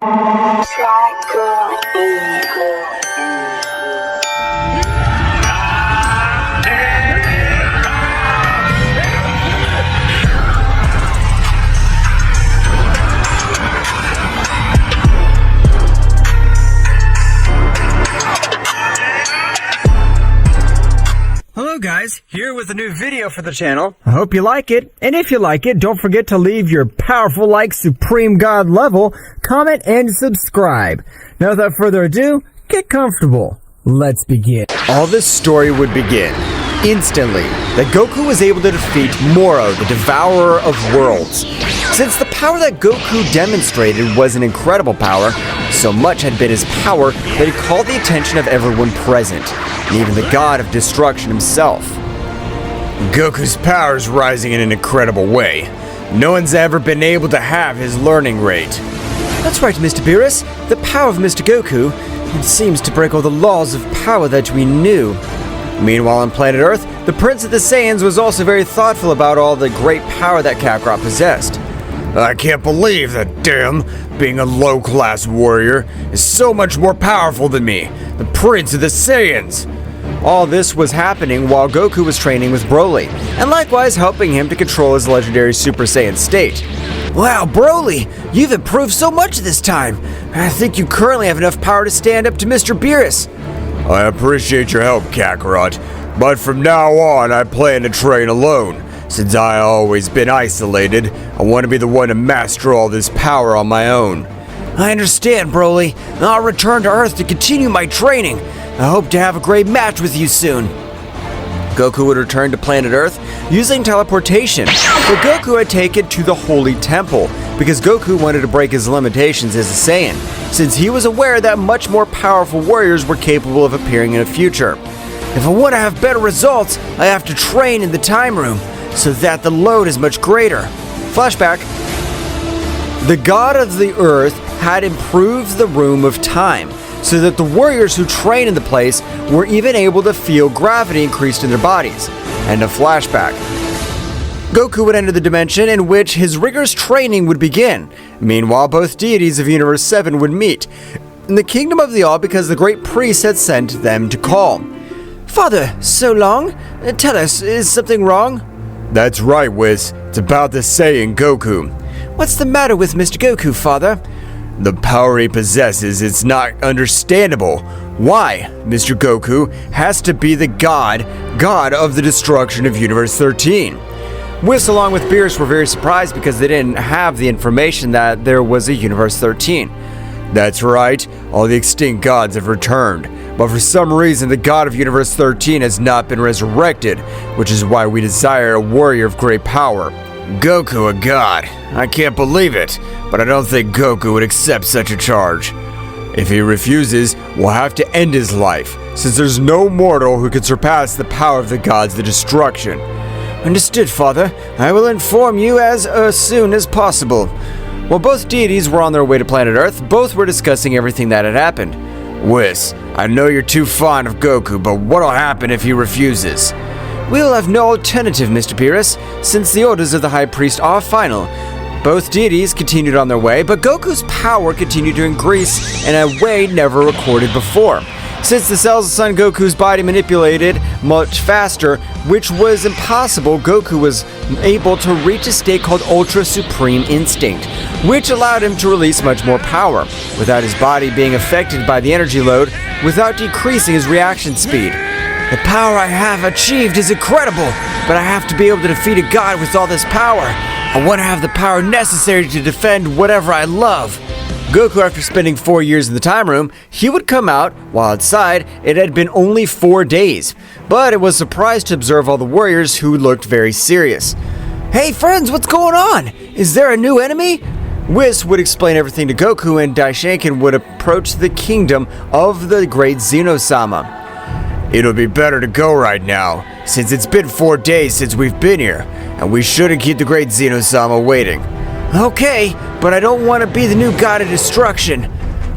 Hello guys, here with a new video for the channel. I hope you like it, and if you like it, don't forget to leave your powerful like Supreme God level, comment, and subscribe. Now without further ado, get comfortable. Let's begin. All this story would begin instantly that Goku was able to defeat Moro, the Devourer of Worlds. Since the power that Goku demonstrated was an incredible power, so much had been his power that he called the attention of everyone present, and even the god of destruction himself. Goku's power is rising in an incredible way. No one's ever been able to have his learning rate. That's right, Mr. Beerus. The power of Mr. Goku, it seems to break all the laws of power that we knew. Meanwhile, on planet Earth, the Prince of the Saiyans was also very thoughtful about all the great power that Kakarot possessed. I can't believe that, damn, being a low-class warrior is so much more powerful than me, the Prince of the Saiyans. All this was happening while Goku was training with Broly, and likewise helping him to control his legendary Super Saiyan state. Wow, Broly, you've improved so much this time. I think you currently have enough power to stand up to Mr. Beerus. I appreciate your help, Kakarot, but from now on I plan to train alone. Since I've always been isolated, I want to be the one to master all this power on my own. I understand, Broly. I'll return to Earth to continue my training. I hope to have a great match with you soon. Goku would return to planet Earth using teleportation, but Goku had taken to the Holy Temple because Goku wanted to break his limitations as a Saiyan, since he was aware that much more powerful warriors were capable of appearing in the future. If I want to have better results, I have to train in the time room, so that the load is much greater. Flashback. The god of the earth had improved the room of time, so that the warriors who trained in the place were even able to feel gravity increased in their bodies. And a flashback. Goku would enter the dimension in which his rigorous training would begin. Meanwhile, both deities of Universe 7 would meet in the Kingdom of the All because the great priest had sent them to call. Father, so long? Tell us, is something wrong? That's right, Whis. It's about the Saiyan Goku. What's the matter with Mr. Goku, Father? The power he possesses is not understandable. Why Mr. Goku has to be the god of the destruction of Universe 13. Whis, along with Beerus, were very surprised because they didn't have the information that there was a Universe 13. That's right, all the extinct gods have returned, but for some reason the god of Universe 13 has not been resurrected, which is why we desire a warrior of great power. Goku a god? I can't believe it, but I don't think Goku would accept such a charge. If he refuses, we'll have to end his life, since there's no mortal who can surpass the power of the gods of destruction. Understood, Father. I will inform you as soon as possible. While both deities were on their way to planet Earth, both were discussing everything that had happened. Whis, I know you're too fond of Goku, but what'll happen if he refuses? We'll have no alternative, Mr. Beerus, since the orders of the High Priest are final. Both deities continued on their way, but Goku's power continued to increase in a way never recorded before. Since the cells of Son Goku's body manipulated much faster, which was impossible, Goku was able to reach a state called Ultra Supreme Instinct, which allowed him to release much more power, without his body being affected by the energy load, without decreasing his reaction speed. The power I have achieved is incredible, but I have to be able to defeat a god with all this power. I want to have the power necessary to defend whatever I love. Goku, after spending 4 years in the time room, he would come out, while outside, it had been only 4 days. But it was surprised to observe all the warriors who looked very serious. Hey friends, what's going on? Is there a new enemy? Whis would explain everything to Goku, and Daishinkan would approach the kingdom of the great Zeno-sama. It'll be better to go right now, since it's been 4 days since we've been here, and we shouldn't keep the great Zeno-sama waiting. Okay, but I don't want to be the new god of destruction.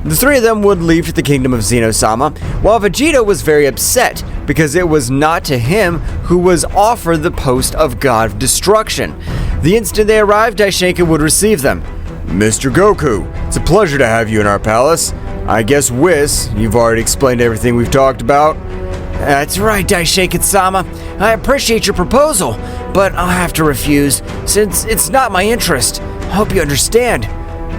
The three of them would leave to the kingdom of Zeno-sama, while Vegeta was very upset because it was not to him who was offered the post of god of destruction. The instant they arrived, Daishinkan would receive them. Mr. Goku, It's a pleasure to have you in our palace. I guess, Whis, you've already explained everything we've talked about. That's right, Daishinkan-sama. I appreciate your proposal, but I'll have to refuse, since it's not my interest. I hope you understand.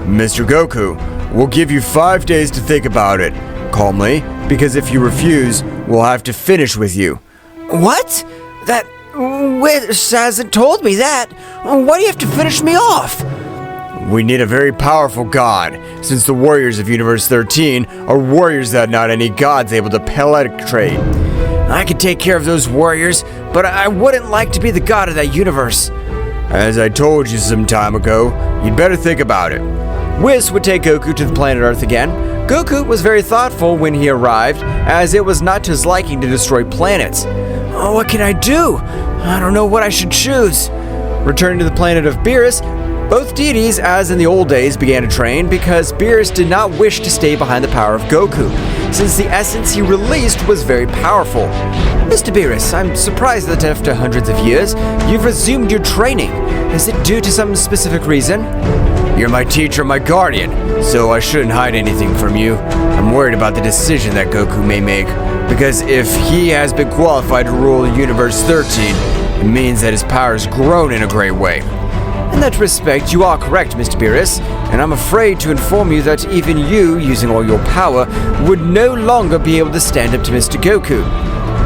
Mr. Goku, we'll give you 5 days to think about it, calmly, because if you refuse, we'll have to finish with you. What? That Whis hasn't told me that. Why do you have to finish me off? We need a very powerful god, since the warriors of Universe 13 are warriors that not any god's able to penetrate. I could take care of those warriors, but I wouldn't like to be the god of that universe. As I told you some time ago, you'd better think about it. Whis would take Goku to the planet Earth again. Goku was very thoughtful when he arrived, as it was not to his liking to destroy planets. Oh, what can I do? I don't know what I should choose. Returning to the planet of Beerus, both deities, as in the old days, began to train because Beerus did not wish to stay behind the power of Goku, since the essence he released was very powerful. Mr. Beerus, I'm surprised that after hundreds of years, you've resumed your training. Is it due to some specific reason? You're my teacher, my guardian, so I shouldn't hide anything from you. I'm worried about the decision that Goku may make, because if he has been qualified to rule Universe 13, it means that his power has grown in a great way. In that respect, you are correct, Mr. Beerus, and I'm afraid to inform you that even you, using all your power, would no longer be able to stand up to Mr. Goku.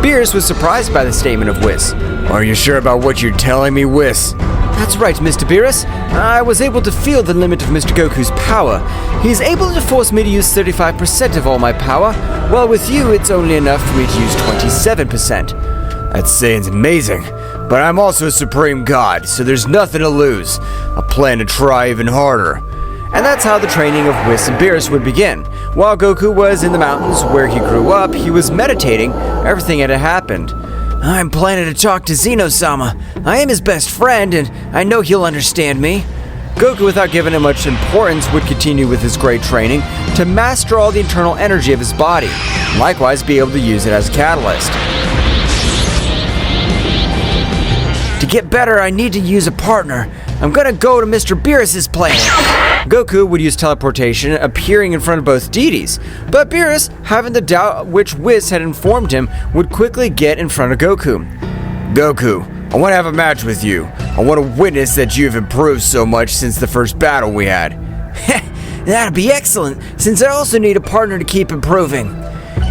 Beerus was surprised by the statement of Whis. Are you sure about what you're telling me, Whis? That's right, Mr. Beerus. I was able to feel the limit of Mr. Goku's power. He's able to force me to use 35% of all my power, while with you it's only enough for me to use 27%. That Saiyan's amazing, but I'm also a supreme god, so there's nothing to lose. I plan to try even harder. And that's how the training of Whis and Beerus would begin. While Goku was in the mountains where he grew up, he was meditating. Everything had happened. I'm planning to talk to Zeno-sama. I am his best friend, and I know he'll understand me. Goku, without giving it much importance, would continue with his great training to master all the internal energy of his body, and likewise be able to use it as a catalyst. To get better, I need to use a partner. I'm gonna go to Mr. Beerus' planet. Goku would use teleportation, appearing in front of both deities, but Beerus, having the doubt which Whis had informed him, would quickly get in front of Goku. Goku, I want to have a match with you. I want to witness that you've improved so much since the first battle we had. That'd be excellent, since I also need a partner to keep improving.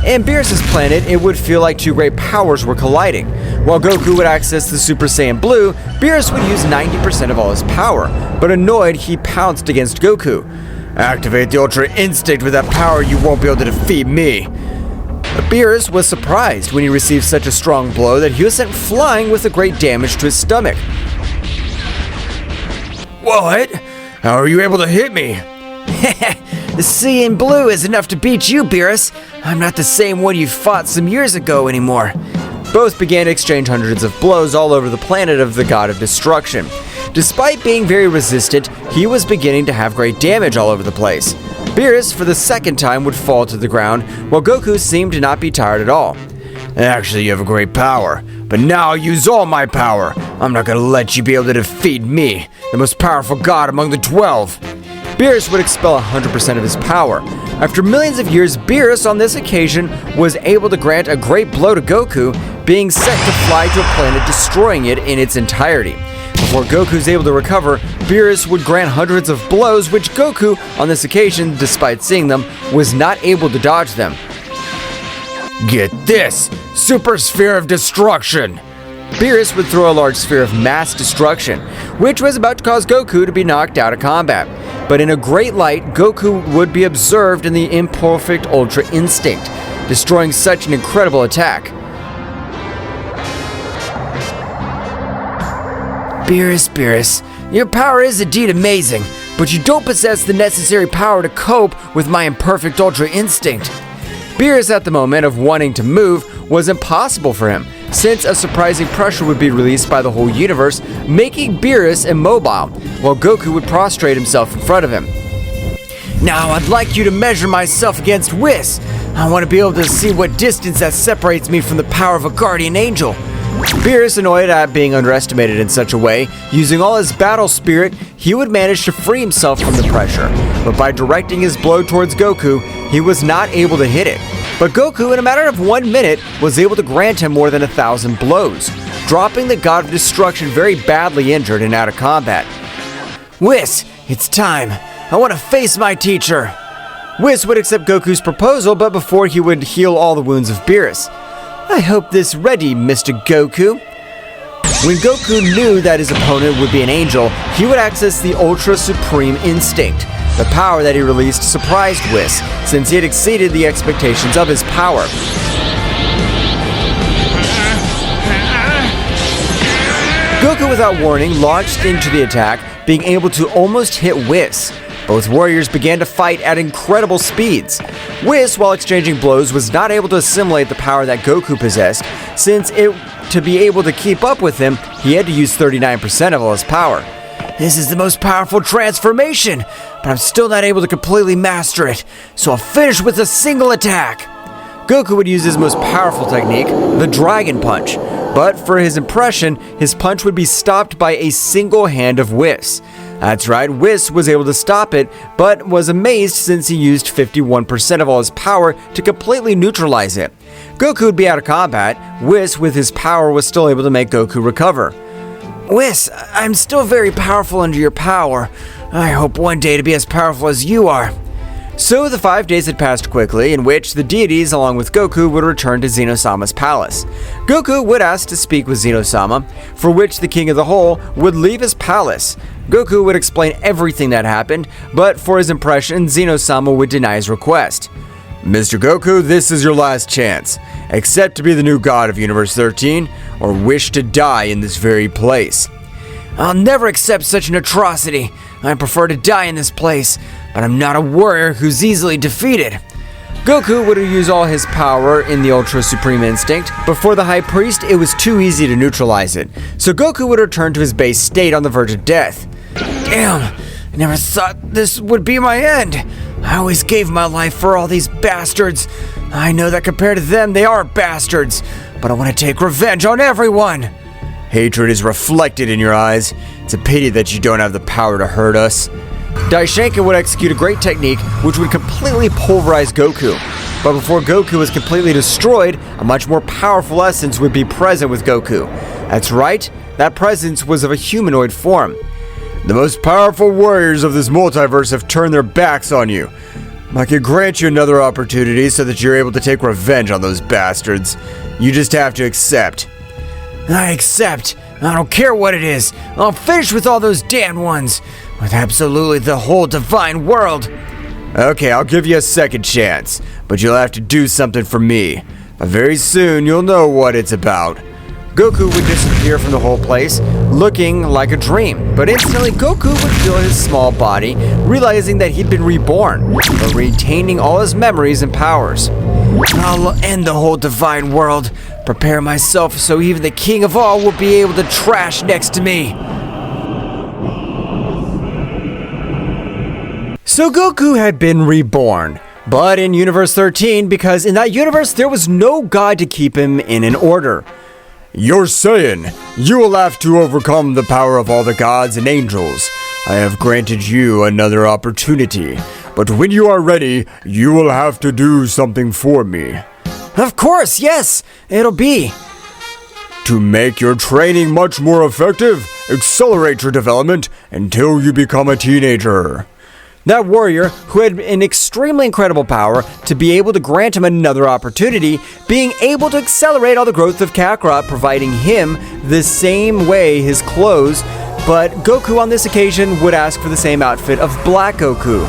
In Beerus' planet, it would feel like two great powers were colliding. While Goku would access the Super Saiyan Blue, Beerus would use 90% of all his power, but annoyed, he pounced against Goku. Activate the Ultra Instinct. With that power, you won't be able to defeat me. Beerus was surprised when he received such a strong blow that he was sent flying with a great damage to his stomach. What? How are you able to hit me? The Saiyan Blue is enough to beat you, Beerus. I'm not the same one you fought some years ago anymore. Both began to exchange hundreds of blows all over the planet of the God of Destruction. Despite being very resistant, he was beginning to have great damage all over the place. Beerus, for the second time, would fall to the ground, while Goku seemed to not be tired at all. Actually, you have a great power, but now I'll use all my power. I'm not gonna let you be able to defeat me, the most powerful god among the 12. Beerus would expel 100% of his power. After millions of years, Beerus on this occasion was able to grant a great blow to Goku, being set to fly to a planet, destroying it in its entirety. Before Goku's able to recover, Beerus would grant hundreds of blows, which Goku, on this occasion, despite seeing them, was not able to dodge them. Get this! Super Sphere of Destruction! Beerus would throw a large sphere of mass destruction, which was about to cause Goku to be knocked out of combat. But in a great light, Goku would be observed in the imperfect Ultra Instinct, destroying such an incredible attack. Beerus, your power is indeed amazing, but you don't possess the necessary power to cope with my imperfect Ultra Instinct. Beerus, at the moment of wanting to move, was impossible for him, since a surprising pressure would be released by the whole universe, making Beerus immobile, while Goku would prostrate himself in front of him. Now I'd like you to measure myself against Whis. I want to be able to see what distance that separates me from the power of a guardian angel. Beerus, annoyed at being underestimated in such a way, using all his battle spirit, he would manage to free himself from the pressure. But by directing his blow towards Goku, he was not able to hit it. But Goku, in a matter of 1 minute, was able to grant him more than 1,000 blows, dropping the God of Destruction very badly injured and out of combat. Whis, it's time. I want to face my teacher. Whis would accept Goku's proposal, but before he would heal all the wounds of Beerus. I hope this ready, Mr. Goku. When Goku knew that his opponent would be an angel, he would access the Ultra Supreme Instinct. The power that he released surprised Whis, since he had exceeded the expectations of his power. Goku, without warning, launched into the attack, being able to almost hit Whis. Both warriors began to fight at incredible speeds. Whis, while exchanging blows, was not able to assimilate the power that Goku possessed, since to be able to keep up with him, he had to use 39% of all his power. This is the most powerful transformation, but I'm still not able to completely master it, so I'll finish with a single attack. Goku would use his most powerful technique, the Dragon Punch, but for his impression, his punch would be stopped by a single hand of Whis. That's right, Whis was able to stop it, but was amazed since he used 51% of all his power to completely neutralize it. Goku would be out of combat. Whis, with his power, was still able to make Goku recover. Whis, I'm still very powerful under your power. I hope one day to be as powerful as you are. So the 5 days had passed quickly, in which the deities, along with Goku, would return to Zeno-sama's palace. Goku would ask to speak with Zeno-sama, for which the king of the whole would leave his palace. Goku would explain everything that happened, but for his impression, Zeno-sama would deny his request. Mr. Goku, this is your last chance. Accept to be the new god of Universe 13, or wish to die in this very place. I'll never accept such an atrocity. I prefer to die in this place, but I'm not a warrior who's easily defeated. Goku would use all his power in the Ultra Supreme Instinct, but for the High Priest, it was too easy to neutralize it. So Goku would return to his base state on the verge of death. Damn, I never thought this would be my end. I always gave my life for all these bastards. I know that compared to them, they are bastards, but I want to take revenge on everyone. Hatred is reflected in your eyes. It's a pity that you don't have the power to hurt us. Daishinkan would execute a great technique which would completely pulverize Goku. But before Goku was completely destroyed, a much more powerful essence would be present with Goku. That's right, that presence was of a humanoid form. The most powerful warriors of this multiverse have turned their backs on you. I could grant you another opportunity so that you're able to take revenge on those bastards. You just have to accept. I accept. I don't care what it is. I'll finish with all those damned ones. With absolutely the whole divine world. Okay, I'll give you a second chance, but you'll have to do something for me. But very soon, you'll know what it's about. Goku would disappear from the whole place, looking like a dream. But instantly, Goku would feel his small body, realizing that he'd been reborn, but retaining all his memories and powers. I'll end the whole divine world. Prepare myself so even the king of all will be able to trash next to me. So Goku had been reborn, but in Universe 13, because in that universe there was no god to keep him in an order. You're Saiyan. You will have to overcome the power of all the gods and angels. I have granted you another opportunity, but when you are ready, you will have to do something for me. Of course, yes, it'll be. To make your training much more effective, accelerate your development until you become a teenager. That warrior, who had an extremely incredible power to be able to grant him another opportunity, being able to accelerate all the growth of Kakarot, providing him the same way his clothes, but Goku on this occasion would ask for the same outfit of Black Goku.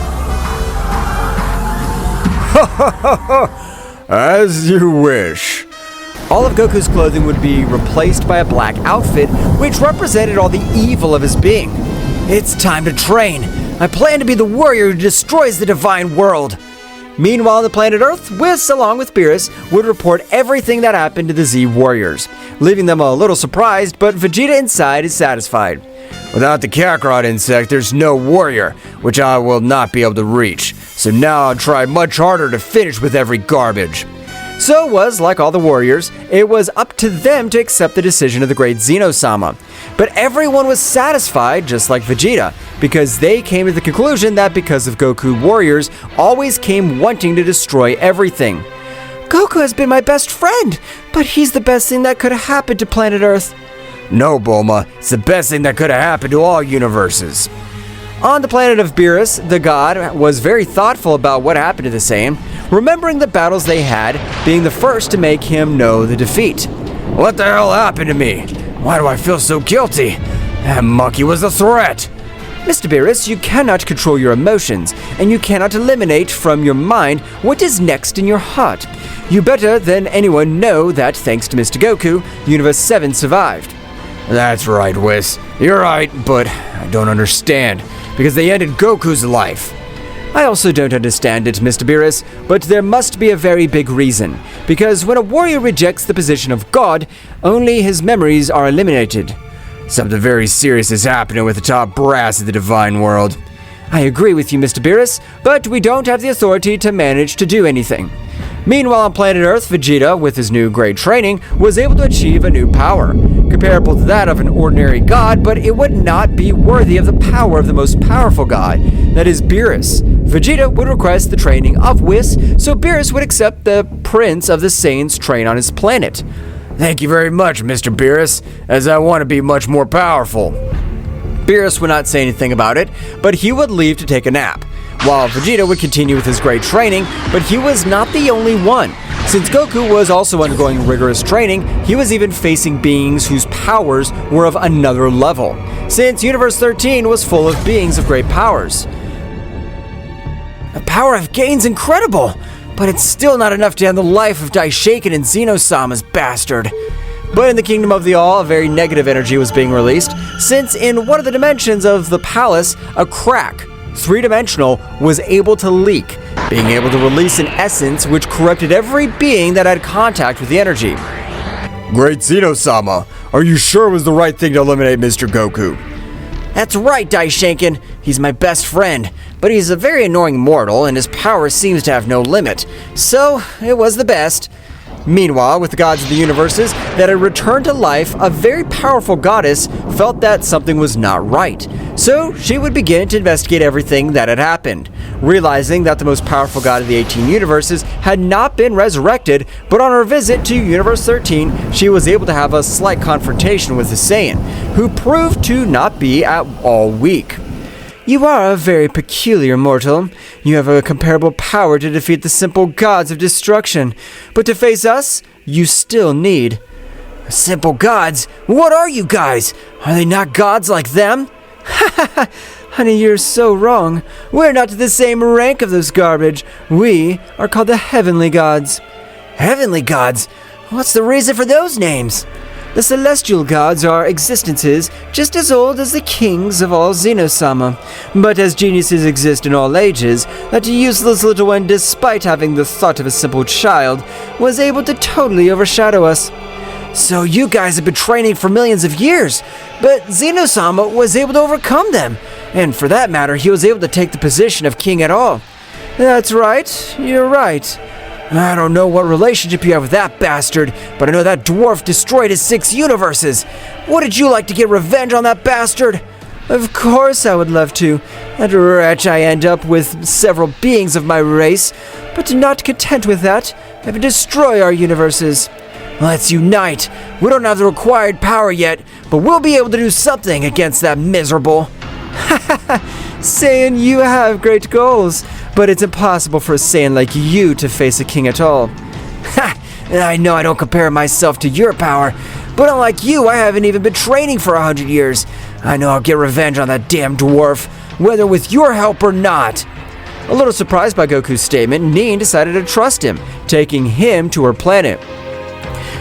As you wish. All of Goku's clothing would be replaced by a black outfit, which represented all the evil of his being. It's time to train. I plan to be the warrior who destroys the divine world. Meanwhile, on the planet Earth, Whis, along with Beerus, would report everything that happened to the Z warriors, leaving them a little surprised, but Vegeta inside is satisfied. Without the Kakarot insect, there's no warrior, which I will not be able to reach, so now I'll try much harder to finish with every garbage. So it was, like all the warriors, it was up to them to accept the decision of the great Zeno-sama. But everyone was satisfied, just like Vegeta, because they came to the conclusion that because of Goku, warriors always came wanting to destroy everything. Goku has been my best friend, but he's the best thing that could have happened to planet Earth. No, Bulma, it's the best thing that could have happened to all universes. On the planet of Beerus, the god was very thoughtful about what happened to the Saiyan, remembering the battles they had, being the first to make him know the defeat. What the hell happened to me? Why do I feel so guilty? That monkey was a threat. Mr. Beerus, you cannot control your emotions, and you cannot eliminate from your mind what is next in your heart. You better than anyone know that thanks to Mr. Goku, Universe 7 survived. That's right, Whis. You're right, but I don't understand, because they ended Goku's life. I also don't understand it, Mr. Beerus, but there must be a very big reason, because when a warrior rejects the position of God, only his memories are eliminated. Something very serious is happening with the top brass of the divine world. I agree with you, Mr. Beerus, but we don't have the authority to manage to do anything. Meanwhile, on planet Earth, Vegeta, with his new great training, was able to achieve a new power, comparable to that of an ordinary god, but it would not be worthy of the power of the most powerful god, that is Beerus. Vegeta would request the training of Whis, so Beerus would accept the Prince of the Saiyans train on his planet. Thank you very much, Mr. Beerus, as I want to be much more powerful. Beerus would not say anything about it, but he would leave to take a nap, while Vegeta would continue with his great training, but he was not the only one. Since Goku was also undergoing rigorous training, he was even facing beings whose powers were of another level, since Universe 13 was full of beings of great powers. The power I've gained's incredible, but it's still not enough to end the life of Daishinkan and Zeno-sama's bastard. But in the Kingdom of the All, a very negative energy was being released, since in one of the dimensions of the palace, a crack, three-dimensional, was able to leak, being able to release an essence which corrupted every being that had contact with the energy. Great Zeno-sama, are you sure it was the right thing to eliminate Mr. Goku? That's right, Daishinkan. He's my best friend, but he's a very annoying mortal and his power seems to have no limit, so it was the best. Meanwhile, with the gods of the universes that had returned to life, a very powerful goddess felt that something was not right. So she would begin to investigate everything that had happened, realizing that the most powerful god of the 18 universes had not been resurrected, but on her visit to Universe 13, she was able to have a slight confrontation with the Saiyan, who proved to not be at all weak. You are a very peculiar mortal. You have a comparable power to defeat the simple gods of destruction. But to face us, you still need. Simple gods? What are you guys? Are they not gods like them? Ha ha ha! Honey, you're so wrong. We're not to the same rank of those garbage. We are called the Heavenly Gods. Heavenly Gods? What's the reason for those names? The celestial gods are existences just as old as the kings of all Zeno-sama, but as geniuses exist in all ages, that useless little one, despite having the thought of a simple child, was able to totally overshadow us. So you guys have been training for millions of years, but Zeno-sama was able to overcome them, and for that matter, he was able to take the position of king at all. That's right, you're right. I don't know what relationship you have with that bastard, but I know that dwarf destroyed his 6 universes. Wouldn't you like to get revenge on that bastard? Of course I would love to. That wretch I end up with several beings of my race, but not content with that, I would destroy our universes. Let's unite. We don't have the required power yet, but we'll be able to do something against that miserable. Ha ha ha! Saiyan, you have great goals, but it's impossible for a Saiyan like you to face a king at all. Ha! I know I don't compare myself to your power, but unlike you, I haven't even been training for 100 years. I know I'll get revenge on that damn dwarf, whether with your help or not. A little surprised by Goku's statement, Nin decided to trust him, taking him to her planet.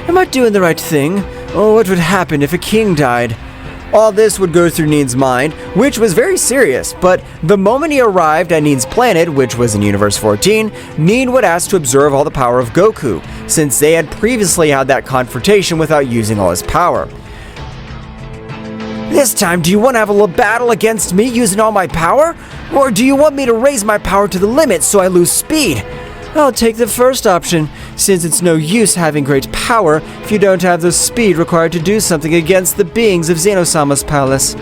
Am I doing the right thing? Oh, what would happen if a king died? All this would go through Nin's mind, which was very serious, but the moment he arrived at Nin's planet, which was in Universe 14, Nin would ask to observe all the power of Goku, since they had previously had that confrontation without using all his power. This time, do you want to have a little battle against me using all my power? Or do you want me to raise my power to the limit so I lose speed? I'll take the first option, since it's no use having great power if you don't have the speed required to do something against the beings of Zeno-sama's palace.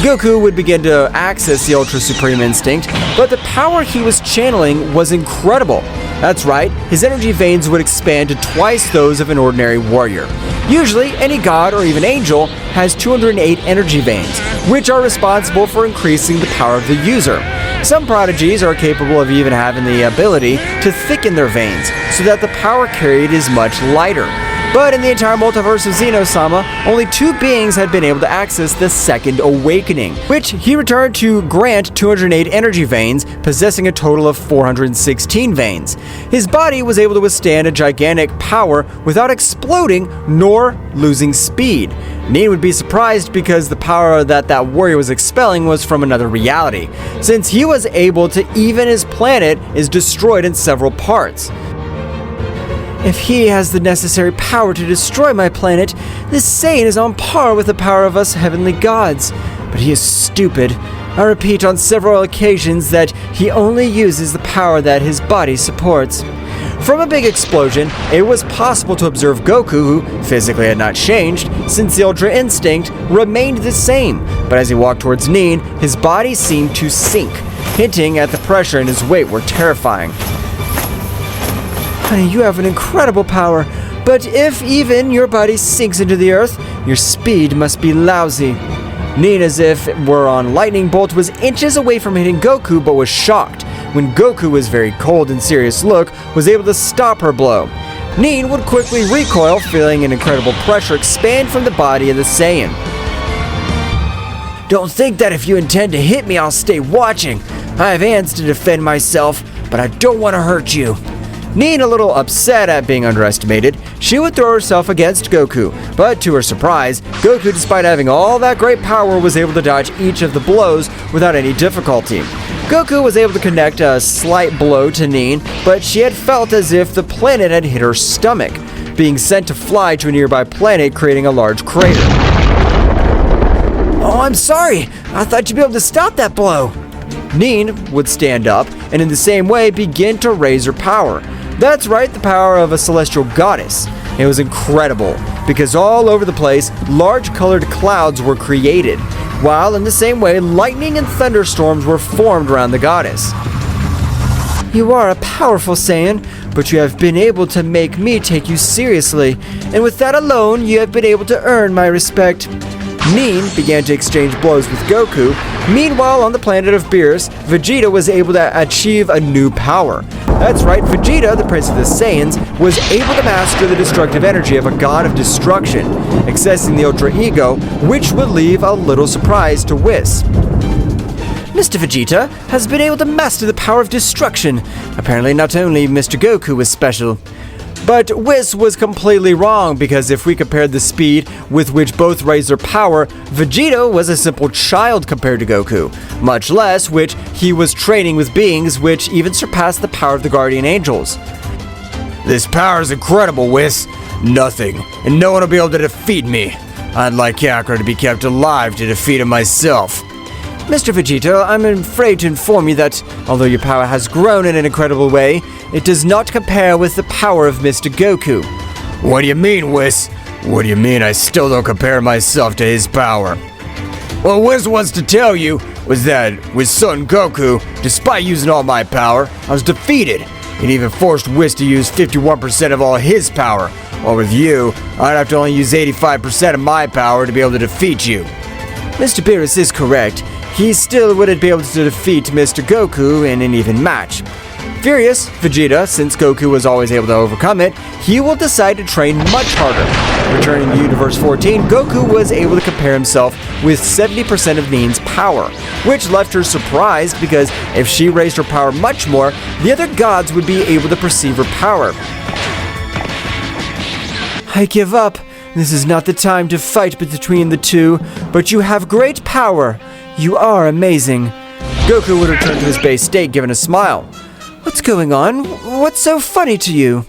Goku would begin to access the Ultra Supreme Instinct, but the power he was channeling was incredible. That's right, his energy veins would expand to twice those of an ordinary warrior. Usually, any god or even angel has 208 energy veins, which are responsible for increasing the power of the user. Some prodigies are capable of even having the ability to thicken their veins, so that the power carried is much lighter. But in the entire multiverse of Zeno-sama, only 2 beings had been able to access the Second Awakening, which he returned to grant 208 energy veins, possessing a total of 416 veins. His body was able to withstand a gigantic power without exploding nor losing speed. Nin would be surprised because the power that warrior was expelling was from another reality, since he was able to even his planet is destroyed in several parts. If he has the necessary power to destroy my planet, this Saiyan is on par with the power of us heavenly gods. But he is stupid. I repeat on several occasions that he only uses the power that his body supports. From a big explosion, it was possible to observe Goku, who physically had not changed, since the Ultra Instinct remained the same. But as he walked towards Nin, his body seemed to sink, hinting at the pressure and his weight were terrifying. Honey, you have an incredible power, but if even your body sinks into the earth, your speed must be lousy. Nin, as if it were on lightning bolt, was inches away from hitting Goku, but was shocked when Goku, with very cold and serious look, was able to stop her blow. Nin would quickly recoil, feeling an incredible pressure expand from the body of the Saiyan. Don't think that if you intend to hit me, I'll stay watching. I have hands to defend myself, but I don't want to hurt you. Nin, a little upset at being underestimated, she would throw herself against Goku, but to her surprise, Goku, despite having all that great power, was able to dodge each of the blows without any difficulty. Goku was able to connect a slight blow to Nin, but she had felt as if the planet had hit her stomach, being sent to fly to a nearby planet, creating a large crater. Oh, I'm sorry! I thought you'd be able to stop that blow! Nin would stand up, and in the same way begin to raise her power. That's right, the power of a celestial goddess. It was incredible, because all over the place, large colored clouds were created, while in the same way, lightning and thunderstorms were formed around the goddess. You are a powerful Saiyan, but you have been able to make me take you seriously, and with that alone, you have been able to earn my respect. Nin began to exchange blows with Goku. Meanwhile, on the planet of Beerus, Vegeta was able to achieve a new power. That's right, Vegeta, the Prince of the Saiyans, was able to master the destructive energy of a god of destruction, accessing the Ultra Ego, which would leave a little surprise to Whis. Mr. Vegeta has been able to master the power of destruction. Apparently not only Mr. Goku was special. But Whis was completely wrong, because if we compared the speed with which both raised their power, Vegeta was a simple child compared to Goku, much less which he was training with beings which even surpassed the power of the Guardian Angels. This power is incredible, Whis. Nothing, and no one will be able to defeat me. I'd like Kakarot to be kept alive to defeat him myself. Mr. Vegeta, I'm afraid to inform you that, although your power has grown in an incredible way, it does not compare with the power of Mr. Goku. What do you mean, Whis? What do you mean I still don't compare myself to his power? What Whis wants to tell you was that with Son Goku, despite using all my power, I was defeated. It even forced Whis to use 51% of all his power, while with you, I'd have to only use 85% of my power to be able to defeat you. Mr. Beerus is correct. He still wouldn't be able to defeat Mr. Goku in an even match. Furious, Vegeta, since Goku was always able to overcome it, he will decide to train much harder. Returning to Universe 14, Goku was able to compare himself with 70% of Nin's power, which left her surprised because if she raised her power much more, the other gods would be able to perceive her power. I give up. This is not the time to fight between the two, but you have great power. You are amazing. Goku would return to his base state, giving a smile. What's going on? What's so funny to you?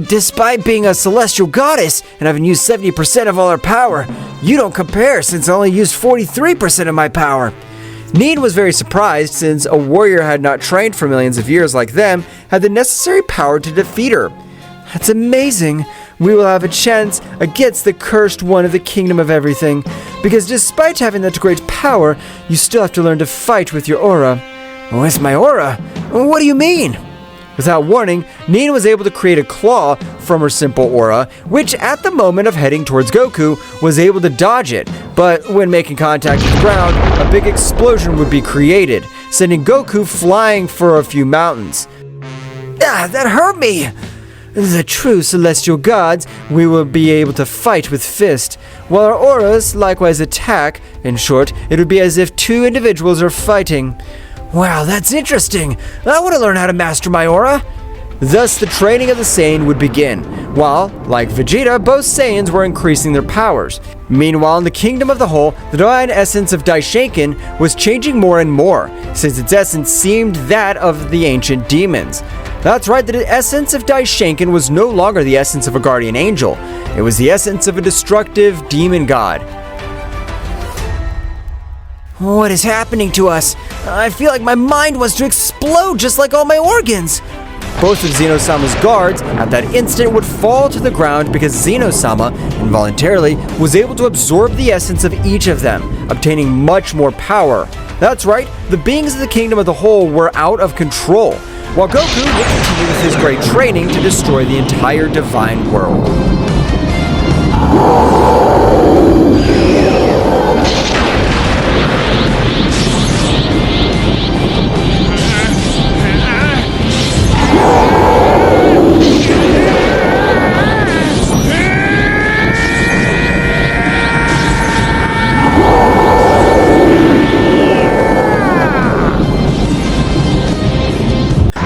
Despite being a celestial goddess and having used 70% of all her power, you don't compare since I only used 43% of my power. Nin was very surprised since a warrior had not trained for millions of years like them had the necessary power to defeat her. That's amazing. We will have a chance against the cursed one of the Kingdom of Everything, because despite having that great power, you still have to learn to fight with your aura. With my aura? What do you mean? Without warning, Nina was able to create a claw from her simple aura, which at the moment of heading towards Goku, was able to dodge it, but when making contact with the ground, a big explosion would be created, sending Goku flying for a few mountains. Ah, that hurt me! The true celestial gods, we will be able to fight with fist, while our auras likewise attack. In short, it would be as if two individuals are fighting. Wow, that's interesting. I want to learn how to master my aura. Thus, the training of the Saiyan would begin, while, like Vegeta, both Saiyans were increasing their powers. Meanwhile, in the Kingdom of the Whole, the divine essence of Daishinkan was changing more and more, since its essence seemed that of the ancient demons. That's right, the essence of Daishinkan was no longer the essence of a guardian angel. It was the essence of a destructive demon god. What is happening to us? I feel like my mind wants to explode just like all my organs. Both of Zeno-sama's guards at that instant would fall to the ground because Zeno-sama, involuntarily, was able to absorb the essence of each of them, obtaining much more power. That's right, the beings of the Kingdom of the Whole were out of control, while Goku would continue with his great training to destroy the entire divine world.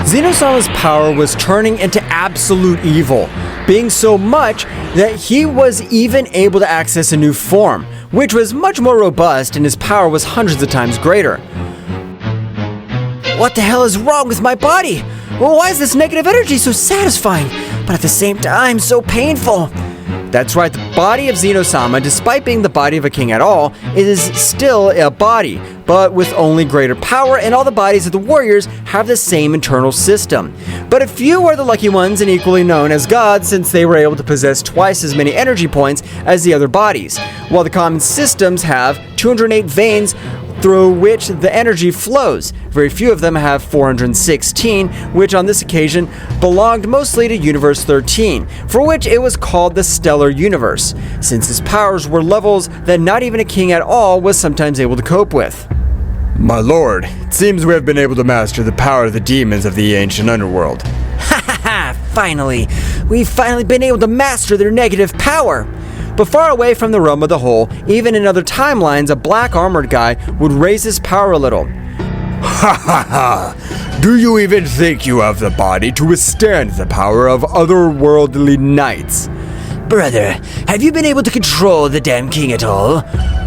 Zeno-sama's power was turning into absolute evil, being so much that he was even able to access a new form, which was much more robust and his power was hundreds of times greater. What the hell is wrong with my body? Well, why is this negative energy so satisfying, but at the same time so painful? That's right, the body of Zeno-sama, despite being the body of a king at all, is still a body, but with only greater power, and all the bodies of the warriors have the same internal system. But a few are the lucky ones and equally known as gods, since they were able to possess twice as many energy points as the other bodies, while the common systems have 208 veins through which the energy flows. Very few of them have 416, which on this occasion belonged mostly to Universe 13, for which it was called the Stellar Universe, since its powers were levels that not even a king at all was sometimes able to cope with. My lord, it seems we have been able to master the power of the demons of the ancient underworld. Ha ha ha! Finally! We've finally been able to master their negative power! But far away from the realm of the whole, even in other timelines, a black armored guy would raise his power a little. Ha ha ha! Do you even think you have the body to withstand the power of otherworldly knights? Brother, have you been able to control the damn king at all?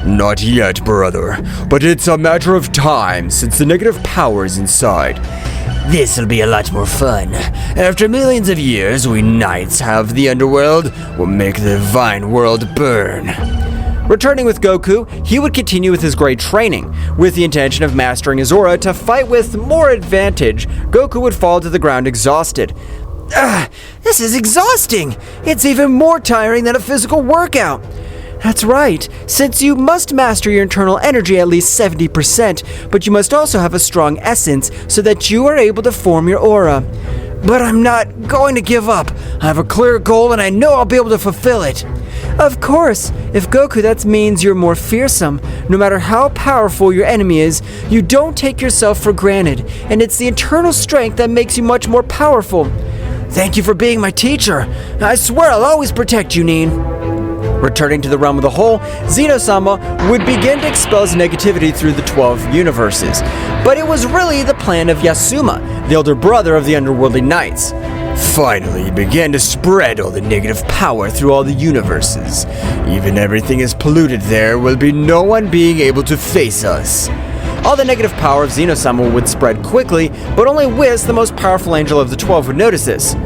Not yet, brother, but it's a matter of time since the negative power is inside. This'll be a lot more fun. After millions of years, we knights have the underworld. We'll make the divine world burn. Returning with Goku, he would continue with his great training. With the intention of mastering his aura to fight with more advantage, Goku would fall to the ground exhausted. This is exhausting! It's even more tiring than a physical workout. That's right, since you must master your internal energy at least 70%, but you must also have a strong essence so that you are able to form your aura. But I'm not going to give up. I have a clear goal and I know I'll be able to fulfill it. Of course, if Goku, that means you're more fearsome. No matter how powerful your enemy is, you don't take yourself for granted, and it's the internal strength that makes you much more powerful. Thank you for being my teacher. I swear I'll always protect you, Nin. Returning to the realm of the whole, Zeno-sama would begin to expel his negativity through the 12 universes. But it was really the plan of Yusuma, the elder brother of the underworldly knights. Finally, he began to spread all the negative power through all the universes. Even everything is polluted, there will be no one being able to face us. All the negative power of Zeno-sama would spread quickly, but only Whis, the most powerful angel of the 12, would notice this.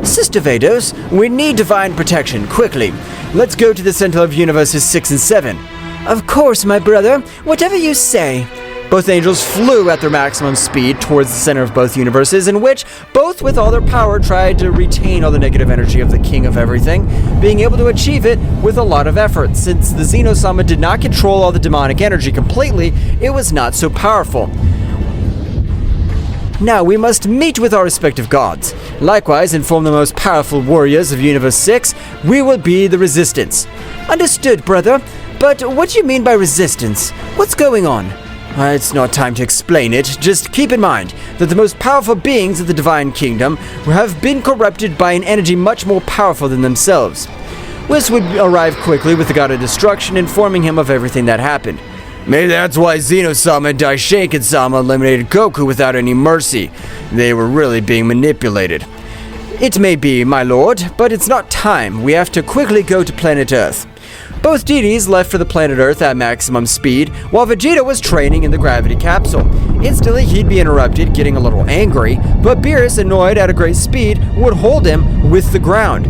Sister Vados, we need divine protection, quickly. Let's go to the center of universes 6 and 7. Of course, my brother, whatever you say. Both angels flew at their maximum speed towards the center of both universes, in which both with all their power tried to retain all the negative energy of the king of everything, being able to achieve it with a lot of effort. Since the Zeno-sama did not control all the demonic energy completely, it was not so powerful. Now we must meet with our respective gods. Likewise, inform the most powerful warriors of Universe 6, we will be the resistance. Understood, brother. But what do you mean by resistance? What's going on? It's not time to explain it. Just keep in mind that the most powerful beings of the Divine Kingdom have been corrupted by an energy much more powerful than themselves. Whis would arrive quickly with the God of Destruction, informing him of everything that happened. Maybe that's why Zeno-sama and Daishinkan-sama eliminated Goku without any mercy. They were really being manipulated. It may be, my lord, but it's not time. We have to quickly go to planet Earth. Both deities left for the planet Earth at maximum speed, while Vegeta was training in the gravity capsule. Instantly, he'd be interrupted, getting a little angry, but Beerus, annoyed at a great speed, would hold him with the ground.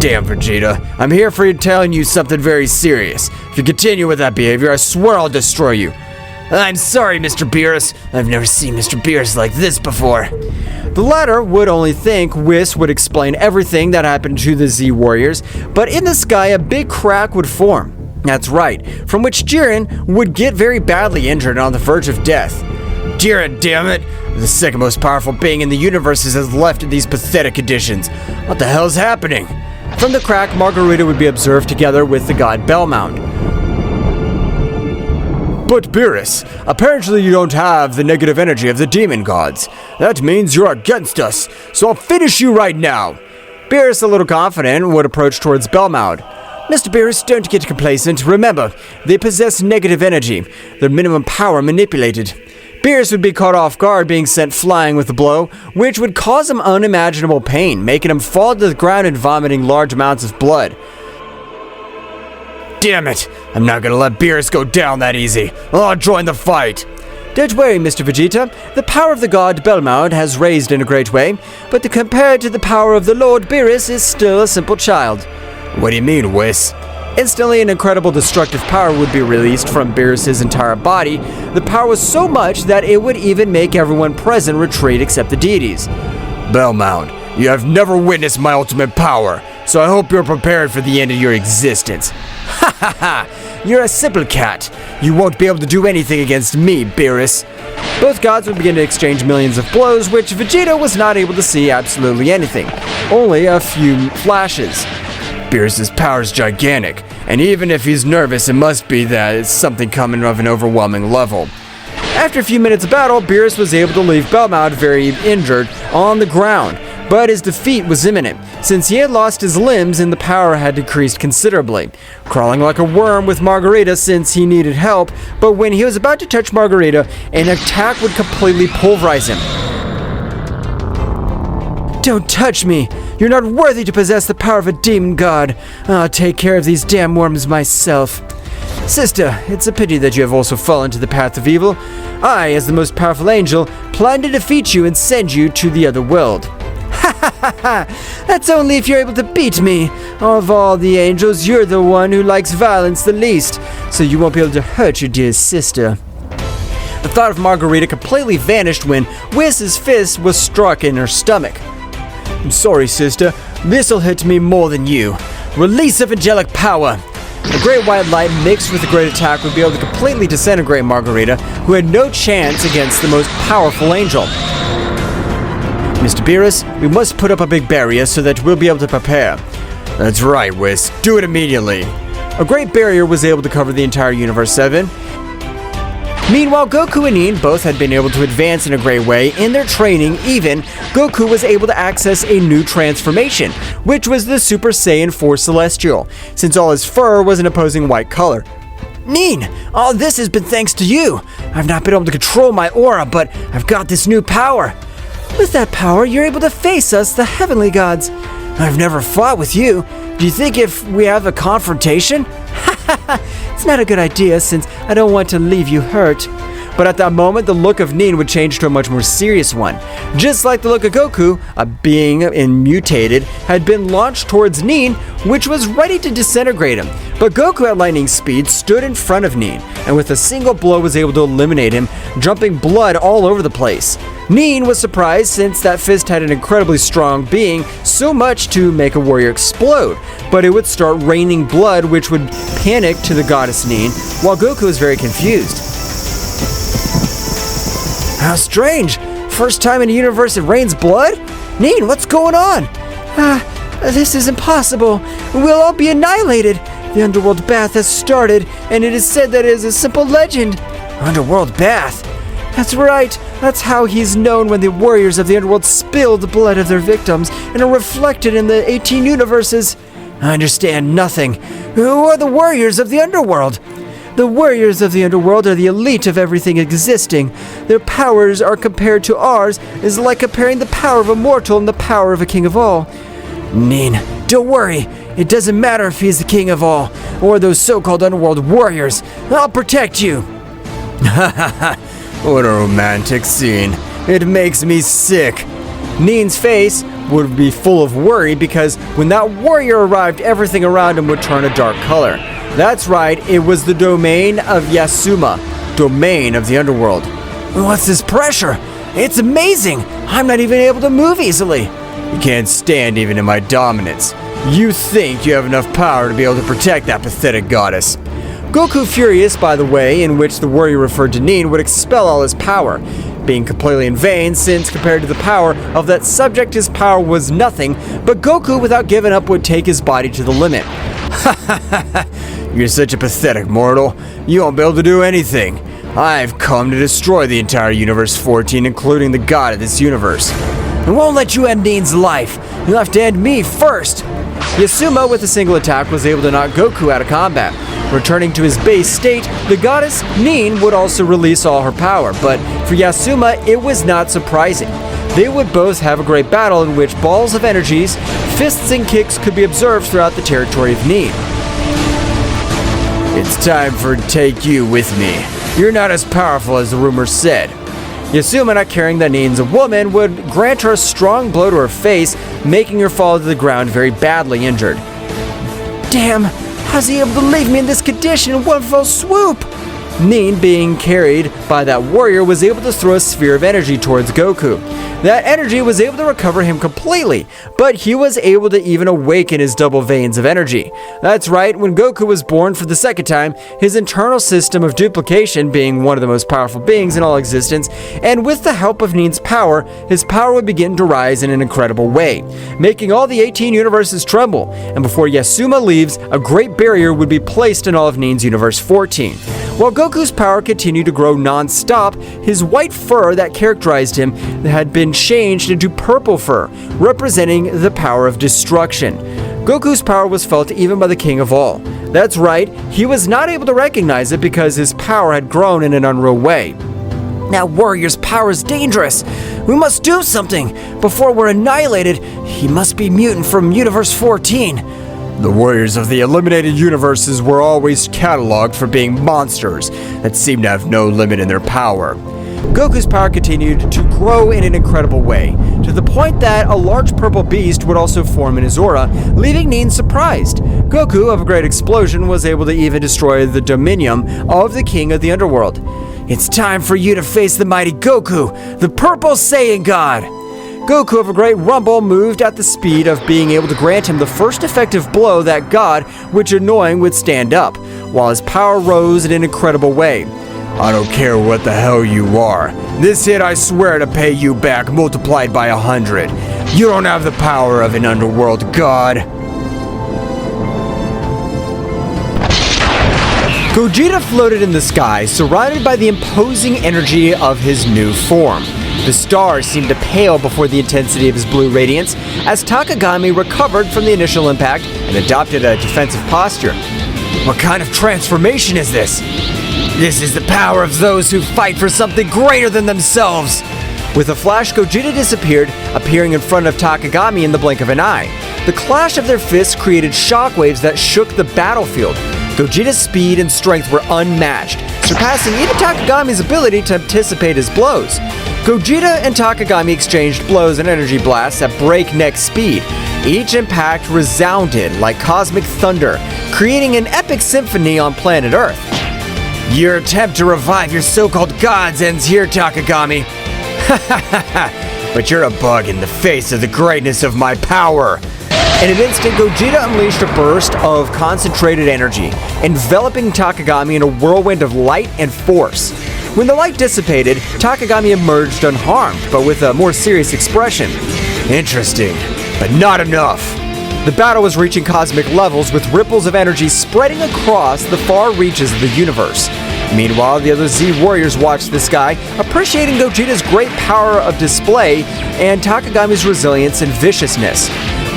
Damn, Vegeta, I'm here for you telling you something very serious. If you continue with that behavior, I swear I'll destroy you. I'm sorry, Mr. Beerus. I've never seen Mr. Beerus like this before. The latter would only think Whis would explain everything that happened to the Z Warriors, but in the sky a big crack would form. That's right, from which Jiren would get very badly injured and on the verge of death. Jiren, damn it! The second most powerful being in the universe has left in these pathetic conditions. What the hell's happening? From the crack, Margarita would be observed together with the god Bellmount. But Beerus, apparently you don't have the negative energy of the demon gods. That means you're against us, so I'll finish you right now. Beerus, a little confident, would approach towards Bellmount. Mr. Beerus, don't get complacent. Remember, they possess negative energy, their minimum power manipulated. Beerus would be caught off guard, being sent flying with a blow, which would cause him unimaginable pain, making him fall to the ground and vomiting large amounts of blood. Damn it! I'm not gonna let Beerus go down that easy. I'll join the fight. Don't worry, Mr. Vegeta. The power of the god Bellmount has raised in a great way, but compared to the power of the Lord, Beerus is still a simple child. What do you mean, Whis? Instantly, an incredible destructive power would be released from Beerus' entire body. The power was so much that it would even make everyone present retreat except the deities. Bellmount, you have never witnessed my ultimate power, so I hope you're prepared for the end of your existence. Ha ha ha! You're a simple cat. You won't be able to do anything against me, Beerus. Both gods would begin to exchange millions of blows, which Vegeta was not able to see absolutely anything. Only a few flashes. Beerus' power is gigantic, and even if he's nervous, it must be that it's something coming of an overwhelming level. After a few minutes of battle, Beerus was able to leave Bellmount very injured on the ground, but his defeat was imminent, since he had lost his limbs and the power had decreased considerably. Crawling like a worm with Margarita since he needed help, but when he was about to touch Margarita, an attack would completely pulverize him. Don't touch me! You're not worthy to possess the power of a demon god. I'll take care of these damn worms myself. Sister, it's a pity that you have also fallen to the path of evil. I, as the most powerful angel, plan to defeat you and send you to the other world. Ha ha ha ha! That's only if you're able to beat me. Of all the angels, you're the one who likes violence the least, so you won't be able to hurt your dear sister. The thought of Margarita completely vanished when Whis' fist was struck in her stomach. I'm sorry, sister. This'll hit me more than you. Release of angelic power! A great white light mixed with a great attack would be able to completely disintegrate Margarita, who had no chance against the most powerful angel. Mr. Beerus, we must put up a big barrier so that we'll be able to prepare. That's right, Whis. Do it immediately. A great barrier was able to cover the entire Universe 7. Meanwhile, Goku and Nin both had been able to advance in a great way in their training. Even Goku was able to access a new transformation, which was the Super Saiyan 4 Celestial, since all his fur was an opposing white color. Nin, all this has been thanks to you. I've not been able to control my aura, but I've got this new power. With that power, you're able to face us, the heavenly gods. I've never fought with you. Do you think if we have a confrontation? It's not a good idea since I don't want to leave you hurt. But at that moment, the look of Nin would change to a much more serious one. Just like the look of Goku, a being mutated had been launched towards Nin, which was ready to disintegrate him. But Goku at lightning speed stood in front of Nin, and with a single blow was able to eliminate him, jumping blood all over the place. Nin was surprised since that fist had an incredibly strong being, so much to make a warrior explode, but it would start raining blood which would panic to the goddess Nin, while Goku was very confused. How strange! First time in a universe it rains blood? Nin, what's going on? This is impossible. We'll all be annihilated. The Underworld bath has started, and it is said that it is a simple legend. Underworld bath? That's right. That's how he's known when the warriors of the Underworld spill the blood of their victims and are reflected in the 18 universes. I understand nothing. Who are the warriors of the Underworld? The warriors of the Underworld are the elite of everything existing. Their powers are compared to ours is like comparing the power of a mortal and the power of a king of all. Nin, don't worry. It doesn't matter if he's the king of all or those so-called Underworld warriors. I'll protect you. What a romantic scene. It makes me sick. Nin's face would be full of worry because when that warrior arrived, everything around him would turn a dark color. That's right, it was the domain of Yusuma, domain of the Underworld. What's this pressure? It's amazing! I'm not even able to move easily. You can't stand even in my dominance. You think you have enough power to be able to protect that pathetic goddess. Goku, furious by the way in which the warrior referred to Nin, would expel all his power, being completely in vain since compared to the power of that subject his power was nothing, but Goku without giving up would take his body to the limit. You're such a pathetic mortal. You won't be able to do anything. I've come to destroy the entire Universe 14, including the god of this universe. I won't let you end Nin's life. You'll have to end me first. Yusuma, with a single attack, was able to knock Goku out of combat. Returning to his base state, the goddess Nin would also release all her power, but for Yusuma, it was not surprising. They would both have a great battle in which balls of energies, fists and kicks could be observed throughout the territory of Nin. It's time for take you with me. You're not as powerful as the rumors said. Yusuma, not caring that Nin's a woman, would grant her a strong blow to her face, making her fall to the ground very badly injured. Damn, how's he able to leave me in this condition in one fell swoop? Nin, being carried by that warrior, was able to throw a sphere of energy towards Goku. That energy was able to recover him completely, but he was able to even awaken his double veins of energy. That's right, when Goku was born for the second time, his internal system of duplication, being one of the most powerful beings in all existence, and with the help of Nin's power, his power would begin to rise in an incredible way, making all the 18 universes tremble, and before Yusuma leaves, a great barrier would be placed in all of Nin's Universe 14. While Goku's power continued to grow non-stop, his white fur that characterized him had been changed into purple fur, representing the power of destruction. Goku's power was felt even by the king of all. That's right, he was not able to recognize it because his power had grown in an unreal way. That warrior's power is dangerous. We must do something. Before we're annihilated, he must be mutant from Universe 14. The warriors of the eliminated universes were always cataloged for being monsters that seemed to have no limit in their power. Goku's power continued to grow in an incredible way, to the point that a large purple beast would also form in his aura, leaving Nin surprised. Goku, of a great explosion, was able to even destroy the dominium of the king of the Underworld. It's time for you to face the mighty Goku, the purple Saiyan God! Goku, of a great rumble, moved at the speed of being able to grant him the first effective blow that God, which annoying, would stand up, while his power rose in an incredible way. I don't care what the hell you are. This hit I swear to pay you back multiplied by 100. You don't have the power of an underworld god. Gogeta floated in the sky, surrounded by the imposing energy of his new form. The stars seemed to pale before the intensity of his blue radiance as Takami recovered from the initial impact and adopted a defensive posture. What kind of transformation is this? This is the power of those who fight for something greater than themselves. With a flash, Gogeta disappeared, appearing in front of Takami in the blink of an eye. The clash of their fists created shockwaves that shook the battlefield. Gogeta's speed and strength were unmatched, surpassing even Takami's ability to anticipate his blows. Gogeta and Takami exchanged blows and energy blasts at breakneck speed. Each impact resounded like cosmic thunder, creating an epic symphony on planet Earth. Your attempt to revive your so-called gods ends here, Takami. But you're a bug in the face of the greatness of my power. In an instant, Gogeta unleashed a burst of concentrated energy, enveloping Takami in a whirlwind of light and force. When the light dissipated, Takami emerged unharmed, but with a more serious expression. Interesting, but not enough. The battle was reaching cosmic levels, with ripples of energy spreading across the far reaches of the universe. Meanwhile, the other Z warriors watched the sky, appreciating Gogeta's great power of display and Takagami's resilience and viciousness.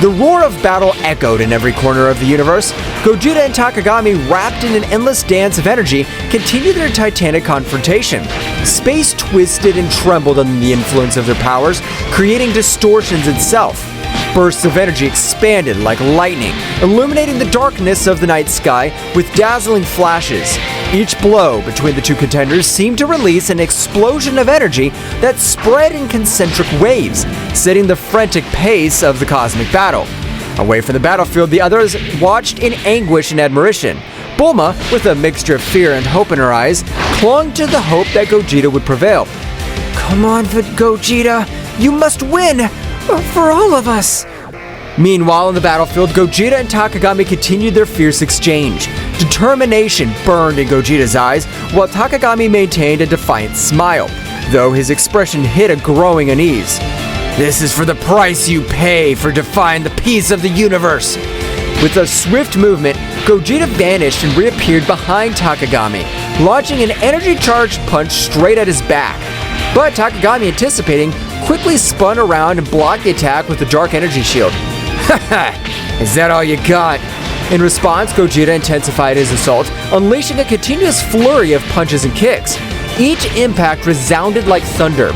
The roar of battle echoed in every corner of the universe. Gogeta and Takami, wrapped in an endless dance of energy, continued their titanic confrontation. Space twisted and trembled under the influence of their powers, creating distortions itself. Bursts of energy expanded like lightning, illuminating the darkness of the night sky with dazzling flashes. Each blow between the two contenders seemed to release an explosion of energy that spread in concentric waves, setting the frantic pace of the cosmic battle. Away from the battlefield, the others watched in anguish and admiration. Bulma, with a mixture of fear and hope in her eyes, clung to the hope that Gogeta would prevail. Come on, Gogeta, you must win! For all of us! Meanwhile, on the battlefield, Gogeta and Takami continued their fierce exchange. Determination burned in Gogeta's eyes, while Takami maintained a defiant smile, though his expression hid a growing unease. This is for the price you pay for defying the peace of the universe! With a swift movement, Gogeta vanished and reappeared behind Takami, launching an energy-charged punch straight at his back. But Takami, anticipating, quickly spun around and blocked the attack with the dark energy shield. Haha! Is that all you got? In response, Gogeta intensified his assault, unleashing a continuous flurry of punches and kicks. Each impact resounded like thunder.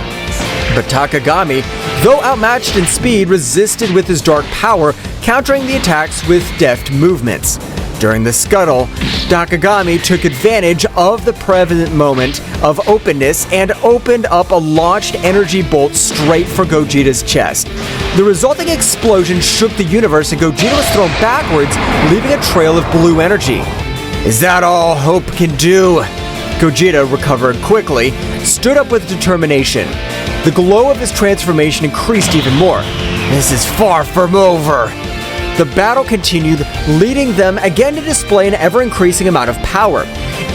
But Takami, though outmatched in speed, resisted with his dark power, countering the attacks with deft movements. During the scuttle, Takami took advantage of the prevalent moment of openness and opened up a launched energy bolt straight for Gogeta's chest. The resulting explosion shook the universe and Gogeta was thrown backwards, leaving a trail of blue energy. Is that all hope can do? Gogeta recovered quickly, stood up with determination. The glow of his transformation increased even more. This is far from over. The battle continued, leading them again to display an ever-increasing amount of power.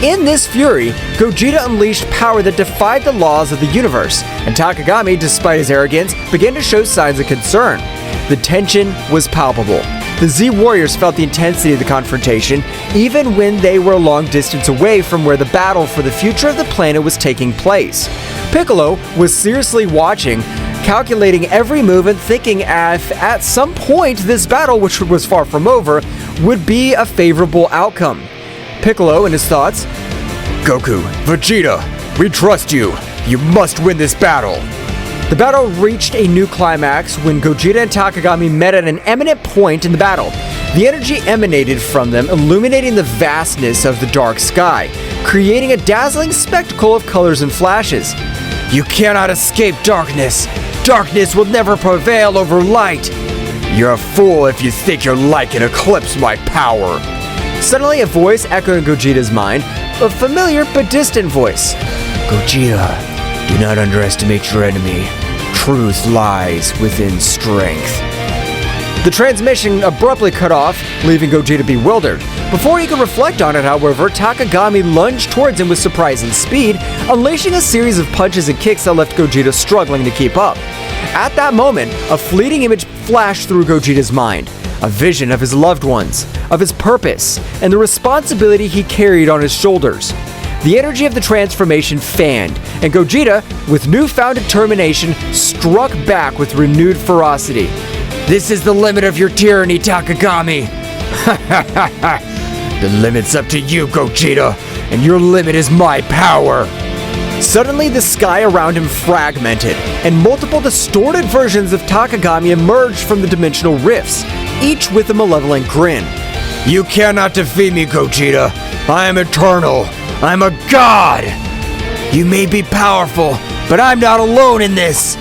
In this fury, Gogeta unleashed power that defied the laws of the universe, and Takami, despite his arrogance, began to show signs of concern. The tension was palpable. The Z Warriors felt the intensity of the confrontation, even when they were a long distance away from where the battle for the future of the planet was taking place. Piccolo was seriously watching, calculating every move and thinking if at some point this battle, which was far from over, would be a favorable outcome. Piccolo, in his thoughts, Goku, Vegeta, we trust you. You must win this battle. The battle reached a new climax when Gogeta and Takami met at an eminent point in the battle. The energy emanated from them, illuminating the vastness of the dark sky, creating a dazzling spectacle of colors and flashes. You cannot escape darkness. Darkness will never prevail over light. You're a fool if you think your light can eclipse my power. Suddenly, a voice echoed in Gogeta's mind, a familiar but distant voice. Gogeta, do not underestimate your enemy. Truth lies within strength. The transmission abruptly cut off, leaving Gogeta bewildered. Before he could reflect on it, however, Takami lunged towards him with surprising speed, unleashing a series of punches and kicks that left Gogeta struggling to keep up. At that moment, a fleeting image flashed through Gogeta's mind. A vision of his loved ones, of his purpose, and the responsibility he carried on his shoulders. The energy of the transformation fanned, and Gogeta, with newfound determination, struck back with renewed ferocity. This is the limit of your tyranny, Takami. The limit's up to you, Gogeta, and your limit is my power. Suddenly, the sky around him fragmented, and multiple distorted versions of Takami emerged from the dimensional rifts, each with a malevolent grin. You cannot defeat me, Gogeta. I am eternal. I'm a god. You may be powerful, but I'm not alone in this.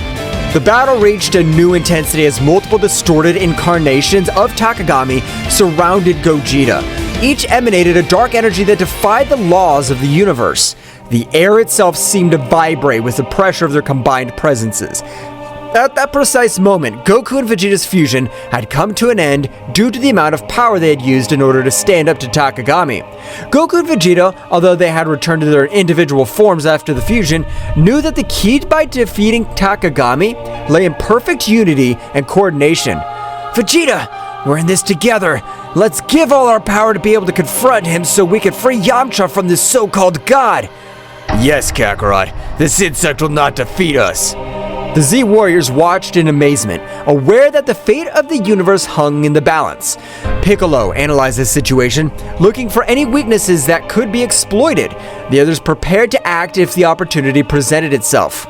The battle reached a new intensity as multiple distorted incarnations of Takagami surrounded Gogeta. Each emanated a dark energy that defied the laws of the universe. The air itself seemed to vibrate with the pressure of their combined presences. At that precise moment, Goku and Vegeta's fusion had come to an end due to the amount of power they had used in order to stand up to Takagami. Goku and Vegeta, although they had returned to their individual forms after the fusion, knew that the key by defeating Takagami lay in perfect unity and coordination. Vegeta, we're in this together. Let's give all our power to be able to confront him so we can free Yamcha from this so-called god. Yes, Kakarot, this insect will not defeat us. The Z Warriors watched in amazement, aware that the fate of the universe hung in the balance. Piccolo analyzed the situation, looking for any weaknesses that could be exploited. The others prepared to act if the opportunity presented itself.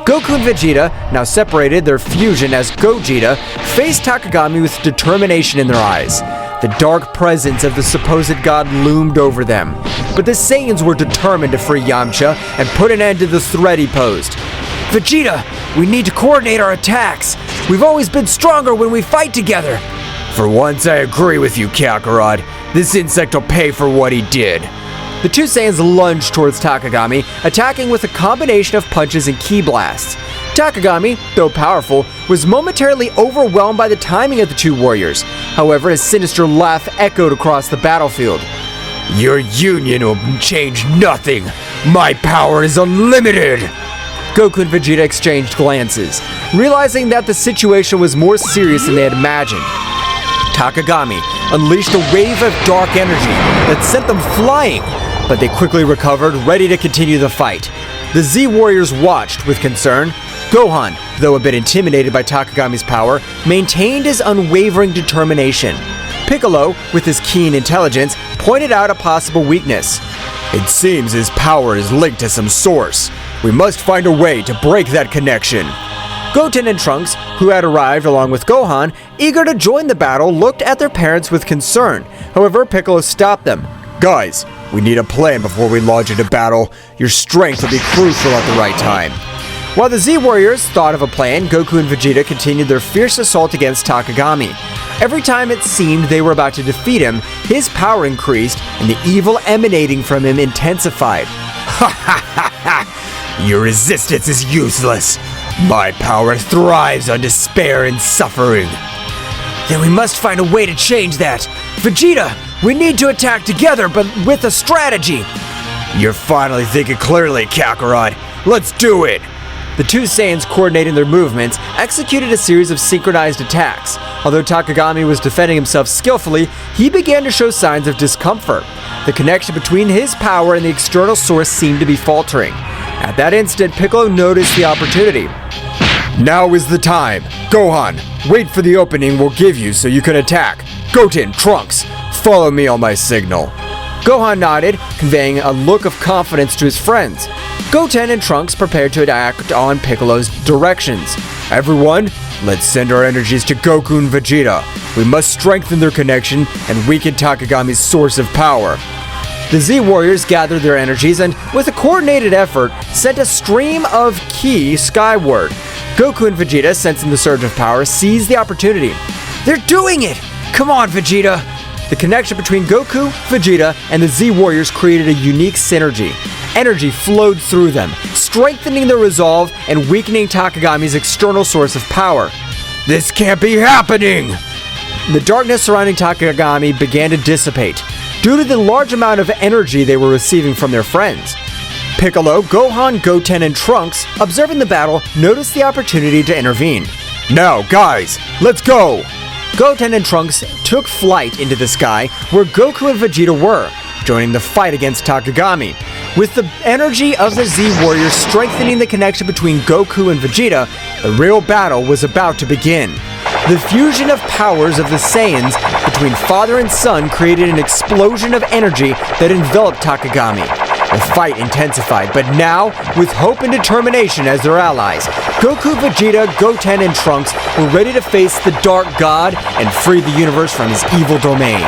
Goku and Vegeta, now separated, their fusion as Gogeta, faced Takagami with determination in their eyes. The dark presence of the supposed god loomed over them, but the Saiyans were determined to free Yamcha and put an end to the threat he posed. Vegeta, we need to coordinate our attacks. We've always been stronger when we fight together. For once, I agree with you, Kakarot. This insect will pay for what he did. The two Saiyans lunged towards Takagami, attacking with a combination of punches and ki blasts. Takagami, though powerful, was momentarily overwhelmed by the timing of the two warriors. However, his sinister laugh echoed across the battlefield. Your union will change nothing. My power is unlimited. Goku and Vegeta exchanged glances, realizing that the situation was more serious than they had imagined. Takagami unleashed a wave of dark energy that sent them flying, but they quickly recovered, ready to continue the fight. The Z Warriors watched with concern. Gohan, though a bit intimidated by Takagami's power, maintained his unwavering determination. Piccolo, with his keen intelligence, pointed out a possible weakness. It seems his power is linked to some source. We must find a way to break that connection. Goten and Trunks, who had arrived along with Gohan, eager to join the battle, looked at their parents with concern. However, Piccolo stopped them. Guys, we need a plan before we launch into battle. Your strength will be crucial at the right time. While the Z Warriors thought of a plan, Goku and Vegeta continued their fierce assault against Takagami. Every time it seemed they were about to defeat him, his power increased and the evil emanating from him intensified. Ha ha ha ha! Your resistance is useless. My power thrives on despair and suffering. Then we must find a way to change that. Vegeta, we need to attack together, but with a strategy. You're finally thinking clearly, Kakarot. Let's do it! The two Saiyans, coordinating their movements, executed a series of synchronized attacks. Although Takagami was defending himself skillfully, he began to show signs of discomfort. The connection between his power and the external source seemed to be faltering. At that instant, Piccolo noticed the opportunity. Now is the time. Gohan, wait for the opening we'll give you so you can attack. Goten, Trunks, follow me on my signal. Gohan nodded, conveying a look of confidence to his friends. Goten and Trunks prepared to act on Piccolo's directions. Everyone, let's send our energies to Goku and Vegeta. We must strengthen their connection and weaken Takagami's source of power. The Z Warriors gathered their energies and, with a coordinated effort, sent a stream of ki skyward. Goku and Vegeta, sensing the surge of power, seized the opportunity. They're doing it! Come on, Vegeta! The connection between Goku, Vegeta, and the Z Warriors created a unique synergy. Energy flowed through them, strengthening their resolve and weakening Takagami's external source of power. This can't be happening! The darkness surrounding Takagami began to dissipate, due to the large amount of energy they were receiving from their friends. Piccolo, Gohan, Goten, and Trunks, observing the battle, noticed the opportunity to intervene. Now, guys, let's go! Goten and Trunks took flight into the sky where Goku and Vegeta were, joining the fight against Takagami. With the energy of the Z Warriors strengthening the connection between Goku and Vegeta, the real battle was about to begin. The fusion of powers of the Saiyans between father and son created an explosion of energy that enveloped Takagami. The fight intensified, but now, with hope and determination as their allies, Goku, Vegeta, Goten, and Trunks were ready to face the Dark God and free the universe from his evil domain.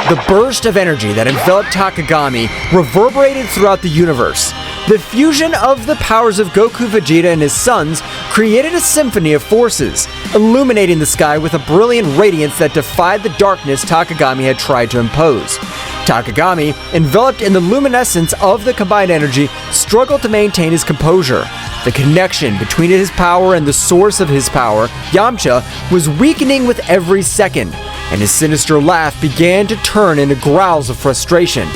The burst of energy that enveloped Takagami reverberated throughout the universe. The fusion of the powers of Goku, Vegeta, and his sons created a symphony of forces, illuminating the sky with a brilliant radiance that defied the darkness Takami had tried to impose. Takami, enveloped in the luminescence of the combined energy, struggled to maintain his composure. The connection between his power and the source of his power, Yamcha, was weakening with every second, and his sinister laugh began to turn into growls of frustration.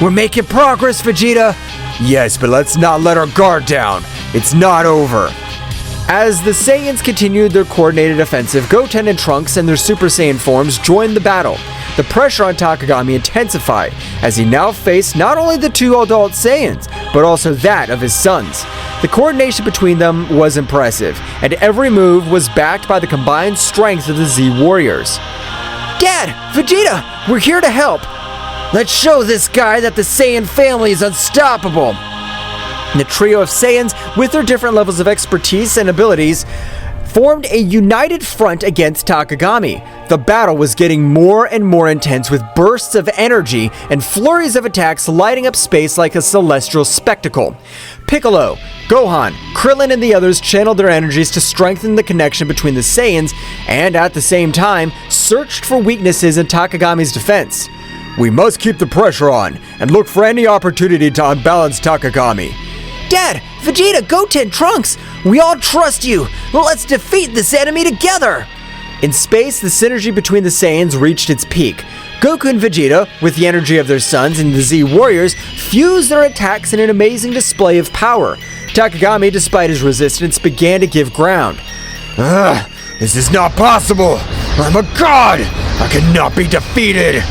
"We're making progress, Vegeta!" Yes, but let's not let our guard down. It's not over. As the Saiyans continued their coordinated offensive, Goten and Trunks and their Super Saiyan forms joined the battle. The pressure on Takami intensified, as he now faced not only the two adult Saiyans, but also that of his sons. The coordination between them was impressive, and every move was backed by the combined strength of the Z Warriors. "Dad! Vegeta! We're here to help! Let's show this guy that the Saiyan family is unstoppable!" The trio of Saiyans, with their different levels of expertise and abilities, formed a united front against Takami. The battle was getting more and more intense, with bursts of energy and flurries of attacks lighting up space like a celestial spectacle. Piccolo, Gohan, Krillin, and the others channeled their energies to strengthen the connection between the Saiyans and, at the same time, searched for weaknesses in Takagami's defense. We must keep the pressure on and look for any opportunity to unbalance Takami. "Dad, Vegeta, Goten, Trunks, we all trust you! Let's defeat this enemy together!" In space, the synergy between the Saiyans reached its peak. Goku and Vegeta, with the energy of their sons and the Z Warriors, fused their attacks in an amazing display of power. Takami, despite his resistance, began to give ground. This is not possible! I'm a god! I cannot be defeated!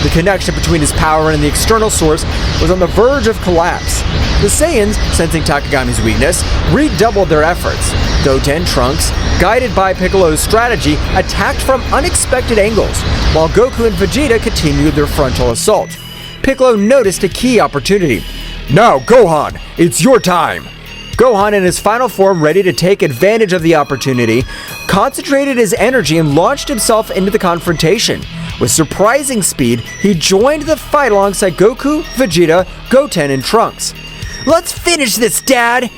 The connection between his power and the external source was on the verge of collapse. The Saiyans, sensing Takagami's weakness, redoubled their efforts. Goten, Trunks, guided by Piccolo's strategy, attacked from unexpected angles, while Goku and Vegeta continued their frontal assault. Piccolo noticed a key opportunity. "Now, Gohan, it's your time!" Gohan, in his final form ready to take advantage of the opportunity, concentrated his energy and launched himself into the confrontation. With surprising speed, he joined the fight alongside Goku, Vegeta, Goten, and Trunks. "Let's finish this, Dad!"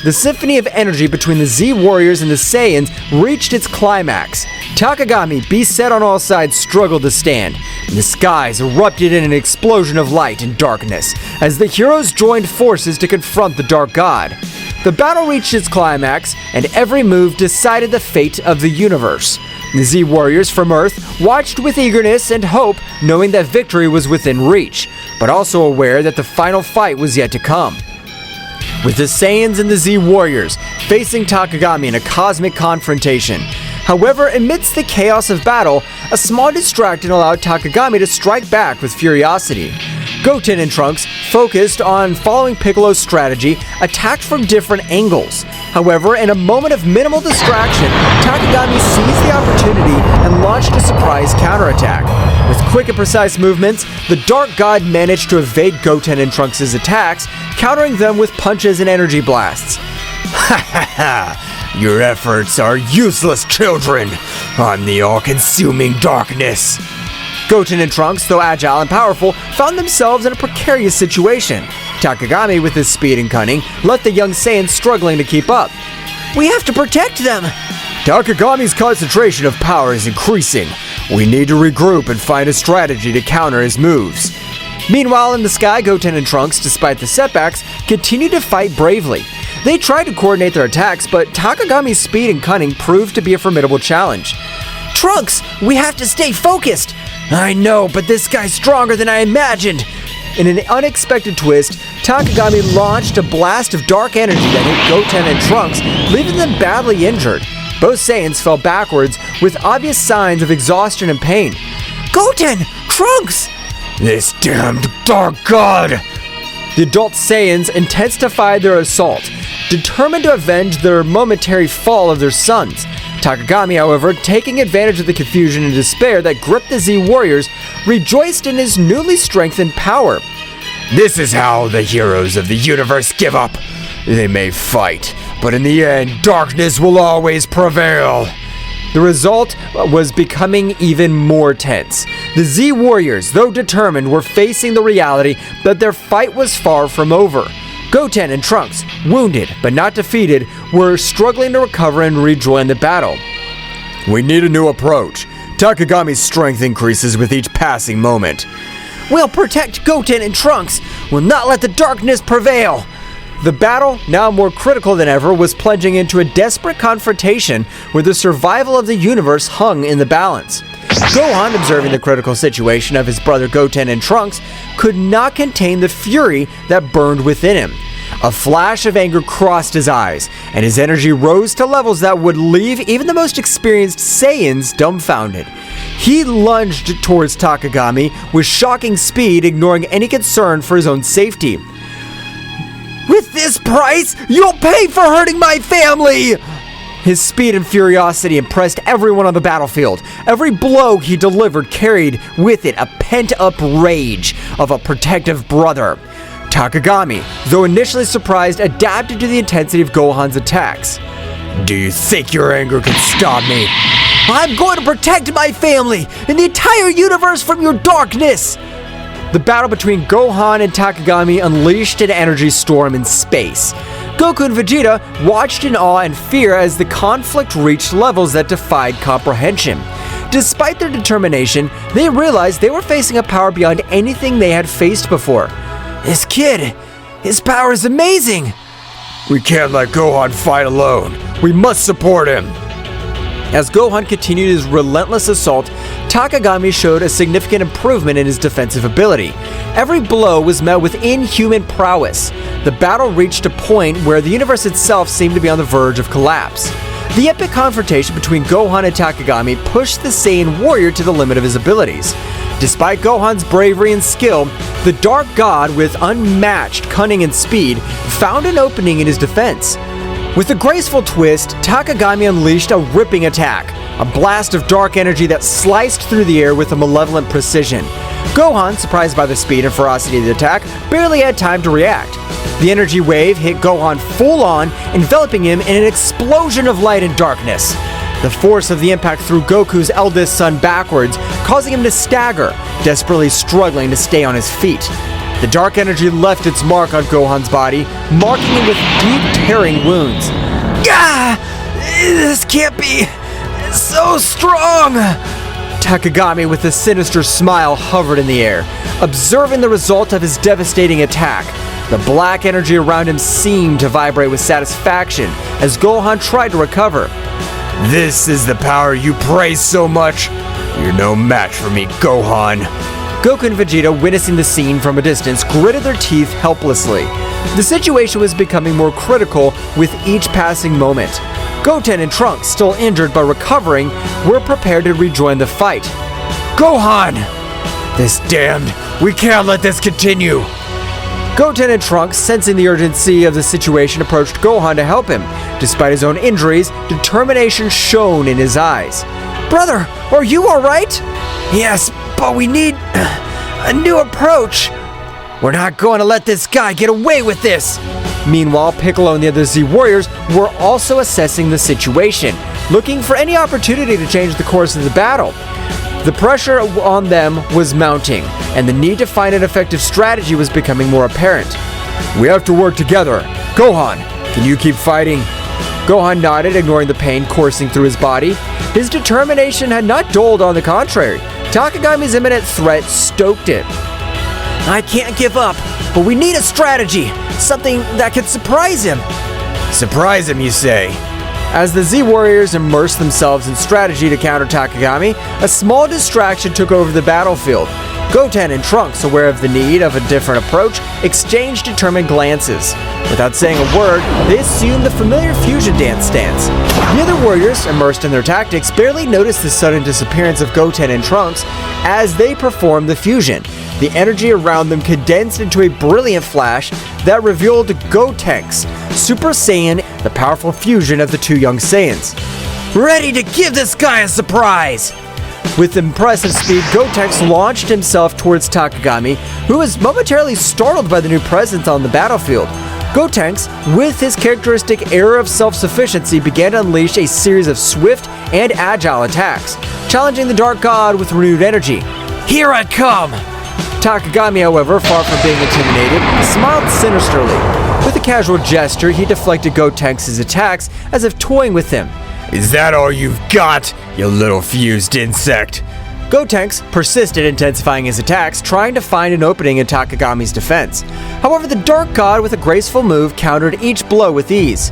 The symphony of energy between the Z Warriors and the Saiyans reached its climax. Takami, beset on all sides, struggled to stand, and the skies erupted in an explosion of light and darkness as the heroes joined forces to confront the Dark God. The battle reached its climax, and every move decided the fate of the universe. The Z Warriors from Earth watched with eagerness and hope, knowing that victory was within reach, but also aware that the final fight was yet to come. With the Saiyans and the Z Warriors facing Takami in a cosmic confrontation. However, amidst the chaos of battle, a small distraction allowed Takami to strike back with furiosity. Goten and Trunks, focused on following Piccolo's strategy, attacked from different angles. However, in a moment of minimal distraction, Takami seized the opportunity and launched a surprise counterattack. With quick and precise movements, the Dark God managed to evade Goten and Trunks' attacks, countering them with punches and energy blasts. Ha ha ha! Your efforts are useless, children! I'm the all-consuming darkness! Goten and Trunks, though agile and powerful, found themselves in a precarious situation. Takami, with his speed and cunning, left the young Saiyans struggling to keep up. "We have to protect them!" Takagami's concentration of power is increasing. We need to regroup and find a strategy to counter his moves. Meanwhile, in the sky, Goten and Trunks, despite the setbacks, continued to fight bravely. They tried to coordinate their attacks, but Takagami's speed and cunning proved to be a formidable challenge. "Trunks, we have to stay focused!" "I know, but this guy's stronger than I imagined!" In an unexpected twist, Takami launched a blast of dark energy that hit Goten and Trunks, leaving them badly injured. Both Saiyans fell backwards with obvious signs of exhaustion and pain. "Goten! Trunks!" This damned Dark God! The adult Saiyans intensified their assault, determined to avenge their momentary fall of their sons. Takami, however, taking advantage of the confusion and despair that gripped the Z Warriors, rejoiced in his newly strengthened power. This is how the heroes of the universe give up. They may fight, but in the end, darkness will always prevail. The result was becoming even more tense. The Z Warriors, though determined, were facing the reality that their fight was far from over. Goten and Trunks, wounded but not defeated, were struggling to recover and rejoin the battle. We need a new approach. Takagami's strength increases with each passing moment. We'll protect Goten and Trunks. We'll not let the darkness prevail. The battle, now more critical than ever, was plunging into a desperate confrontation where the survival of the universe hung in the balance. Gohan, observing the critical situation of his brother Goten and Trunks, could not contain the fury that burned within him. A flash of anger crossed his eyes, and his energy rose to levels that would leave even the most experienced Saiyans dumbfounded. He lunged towards Takagami with shocking speed, ignoring any concern for his own safety. With this price, you'll pay for hurting my family! His speed and furiosity impressed everyone on the battlefield. Every blow he delivered carried with it a pent-up rage of a protective brother. Takagami, though initially surprised, adapted to the intensity of Gohan's attacks. Do you think your anger can stop me? I'm going to protect my family and the entire universe from your darkness! The battle between Gohan and Takagami unleashed an energy storm in space. Goku and Vegeta watched in awe and fear as the conflict reached levels that defied comprehension. Despite their determination, they realized they were facing a power beyond anything they had faced before. This kid, his power is amazing! We can't let Gohan fight alone. We must support him. As Gohan continued his relentless assault, Takagami showed a significant improvement in his defensive ability. Every blow was met with inhuman prowess. The battle reached a point where the universe itself seemed to be on the verge of collapse. The epic confrontation between Gohan and Takagami pushed the Saiyan warrior to the limit of his abilities. Despite Gohan's bravery and skill, the Dark God, with unmatched cunning and speed, found an opening in his defense. With a graceful twist, Takagami unleashed a ripping attack, a blast of dark energy that sliced through the air with a malevolent precision. Gohan, surprised by the speed and ferocity of the attack, barely had time to react. The energy wave hit Gohan full on, enveloping him in an explosion of light and darkness. The force of the impact threw Goku's eldest son backwards, causing him to stagger, desperately struggling to stay on his feet. The dark energy left its mark on Gohan's body, marking him with deep, tearing wounds. Gah! This can't be so strong! Takagami, with a sinister smile, hovered in the air, observing the result of his devastating attack. The black energy around him seemed to vibrate with satisfaction as Gohan tried to recover. This is the power you praise so much. You're no match for me, Gohan. Goku and Vegeta, witnessing the scene from a distance, gritted their teeth helplessly. The situation was becoming more critical with each passing moment. Goten and Trunks, still injured but recovering, were prepared to rejoin the fight. Gohan! This damned, we can't let this continue. Goten and Trunks, sensing the urgency of the situation, approached Gohan to help him. Despite his own injuries, determination shone in his eyes. Brother, are you alright? Yes, but we need a new approach. We're not going to let this guy get away with this. Meanwhile, Piccolo and the other Z Warriors were also assessing the situation, looking for any opportunity to change the course of the battle. The pressure on them was mounting, and the need to find an effective strategy was becoming more apparent. We have to work together. Gohan, can you keep fighting? Gohan nodded, ignoring the pain coursing through his body. His determination had not dulled, on the contrary. Takagami's imminent threat stoked it. I can't give up, but we need a strategy, something that could surprise him. Surprise him, you say? As the Z Warriors immersed themselves in strategy to counter Takagami, a small distraction took over the battlefield. Goten and Trunks, aware of the need of a different approach, exchanged determined glances. Without saying a word, they assumed the familiar fusion dance stance. The other warriors, immersed in their tactics, barely noticed the sudden disappearance of Goten and Trunks as they performed the fusion. The energy around them condensed into a brilliant flash that revealed Gotenks, Super Saiyan, the powerful fusion of the two young Saiyans. Ready to give this guy a surprise! With impressive speed, Gotenks launched himself towards Takagami, who was momentarily startled by the new presence on the battlefield. Gotenks, with his characteristic air of self-sufficiency, began to unleash a series of swift and agile attacks, challenging the Dark God with renewed energy. Here I come! Takagami, however, far from being intimidated, smiled sinisterly. With a casual gesture, he deflected Gotenks' attacks as if toying with him. Is that all you've got, you little fused insect? Gotenks persisted, intensifying his attacks, trying to find an opening in Takagami's defense. However, the Dark God, with a graceful move, countered each blow with ease.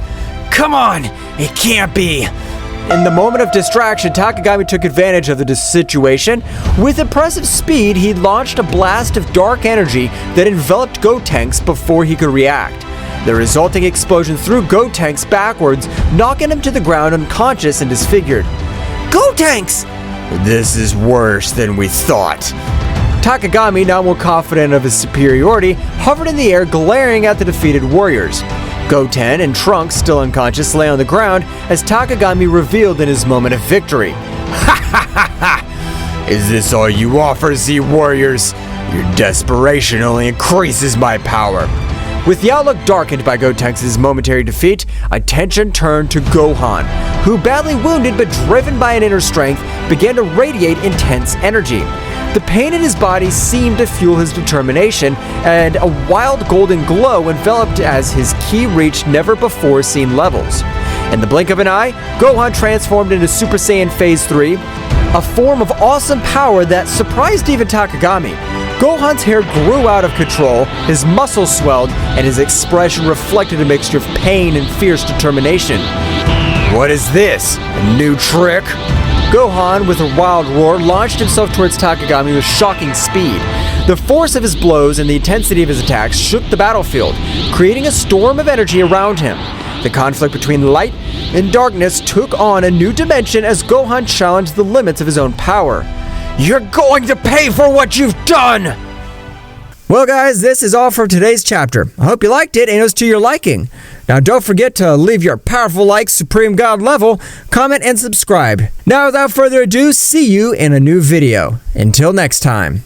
Come on, it can't be. In the moment of distraction, Takagami took advantage of the situation. With impressive speed, he launched a blast of dark energy that enveloped Gotenks before he could react. The resulting explosion threw Gotenks backwards, knocking him to the ground unconscious and disfigured. Gotenks! This is worse than we thought. Takagami, now more confident of his superiority, hovered in the air, glaring at the defeated warriors. Goten and Trunks, still unconscious, lay on the ground as Takagami revealed in his moment of victory. Ha ha ha ha! Is this all you offer, Z Warriors? Your desperation only increases my power. With the outlook darkened by Gotenks' momentary defeat, attention turned to Gohan, who, badly wounded but driven by an inner strength, began to radiate intense energy. The pain in his body seemed to fuel his determination, and a wild golden glow enveloped as his ki reached never-before-seen levels. In the blink of an eye, Gohan transformed into Super Saiyan Phase 3, a form of awesome power that surprised even Takagami. Gohan's hair grew out of control, his muscles swelled, and his expression reflected a mixture of pain and fierce determination. What is this? A new trick? Gohan, with a wild roar, launched himself towards Takagami with shocking speed. The force of his blows and the intensity of his attacks shook the battlefield, creating a storm of energy around him. The conflict between light and darkness took on a new dimension as Gohan challenged the limits of his own power. You're going to pay for what you've done! Well guys, this is all for today's chapter. I hope you liked it and it was to your liking. Now don't forget to leave your powerful like Supreme God level, comment and subscribe. Now without further ado, see you in a new video. Until next time.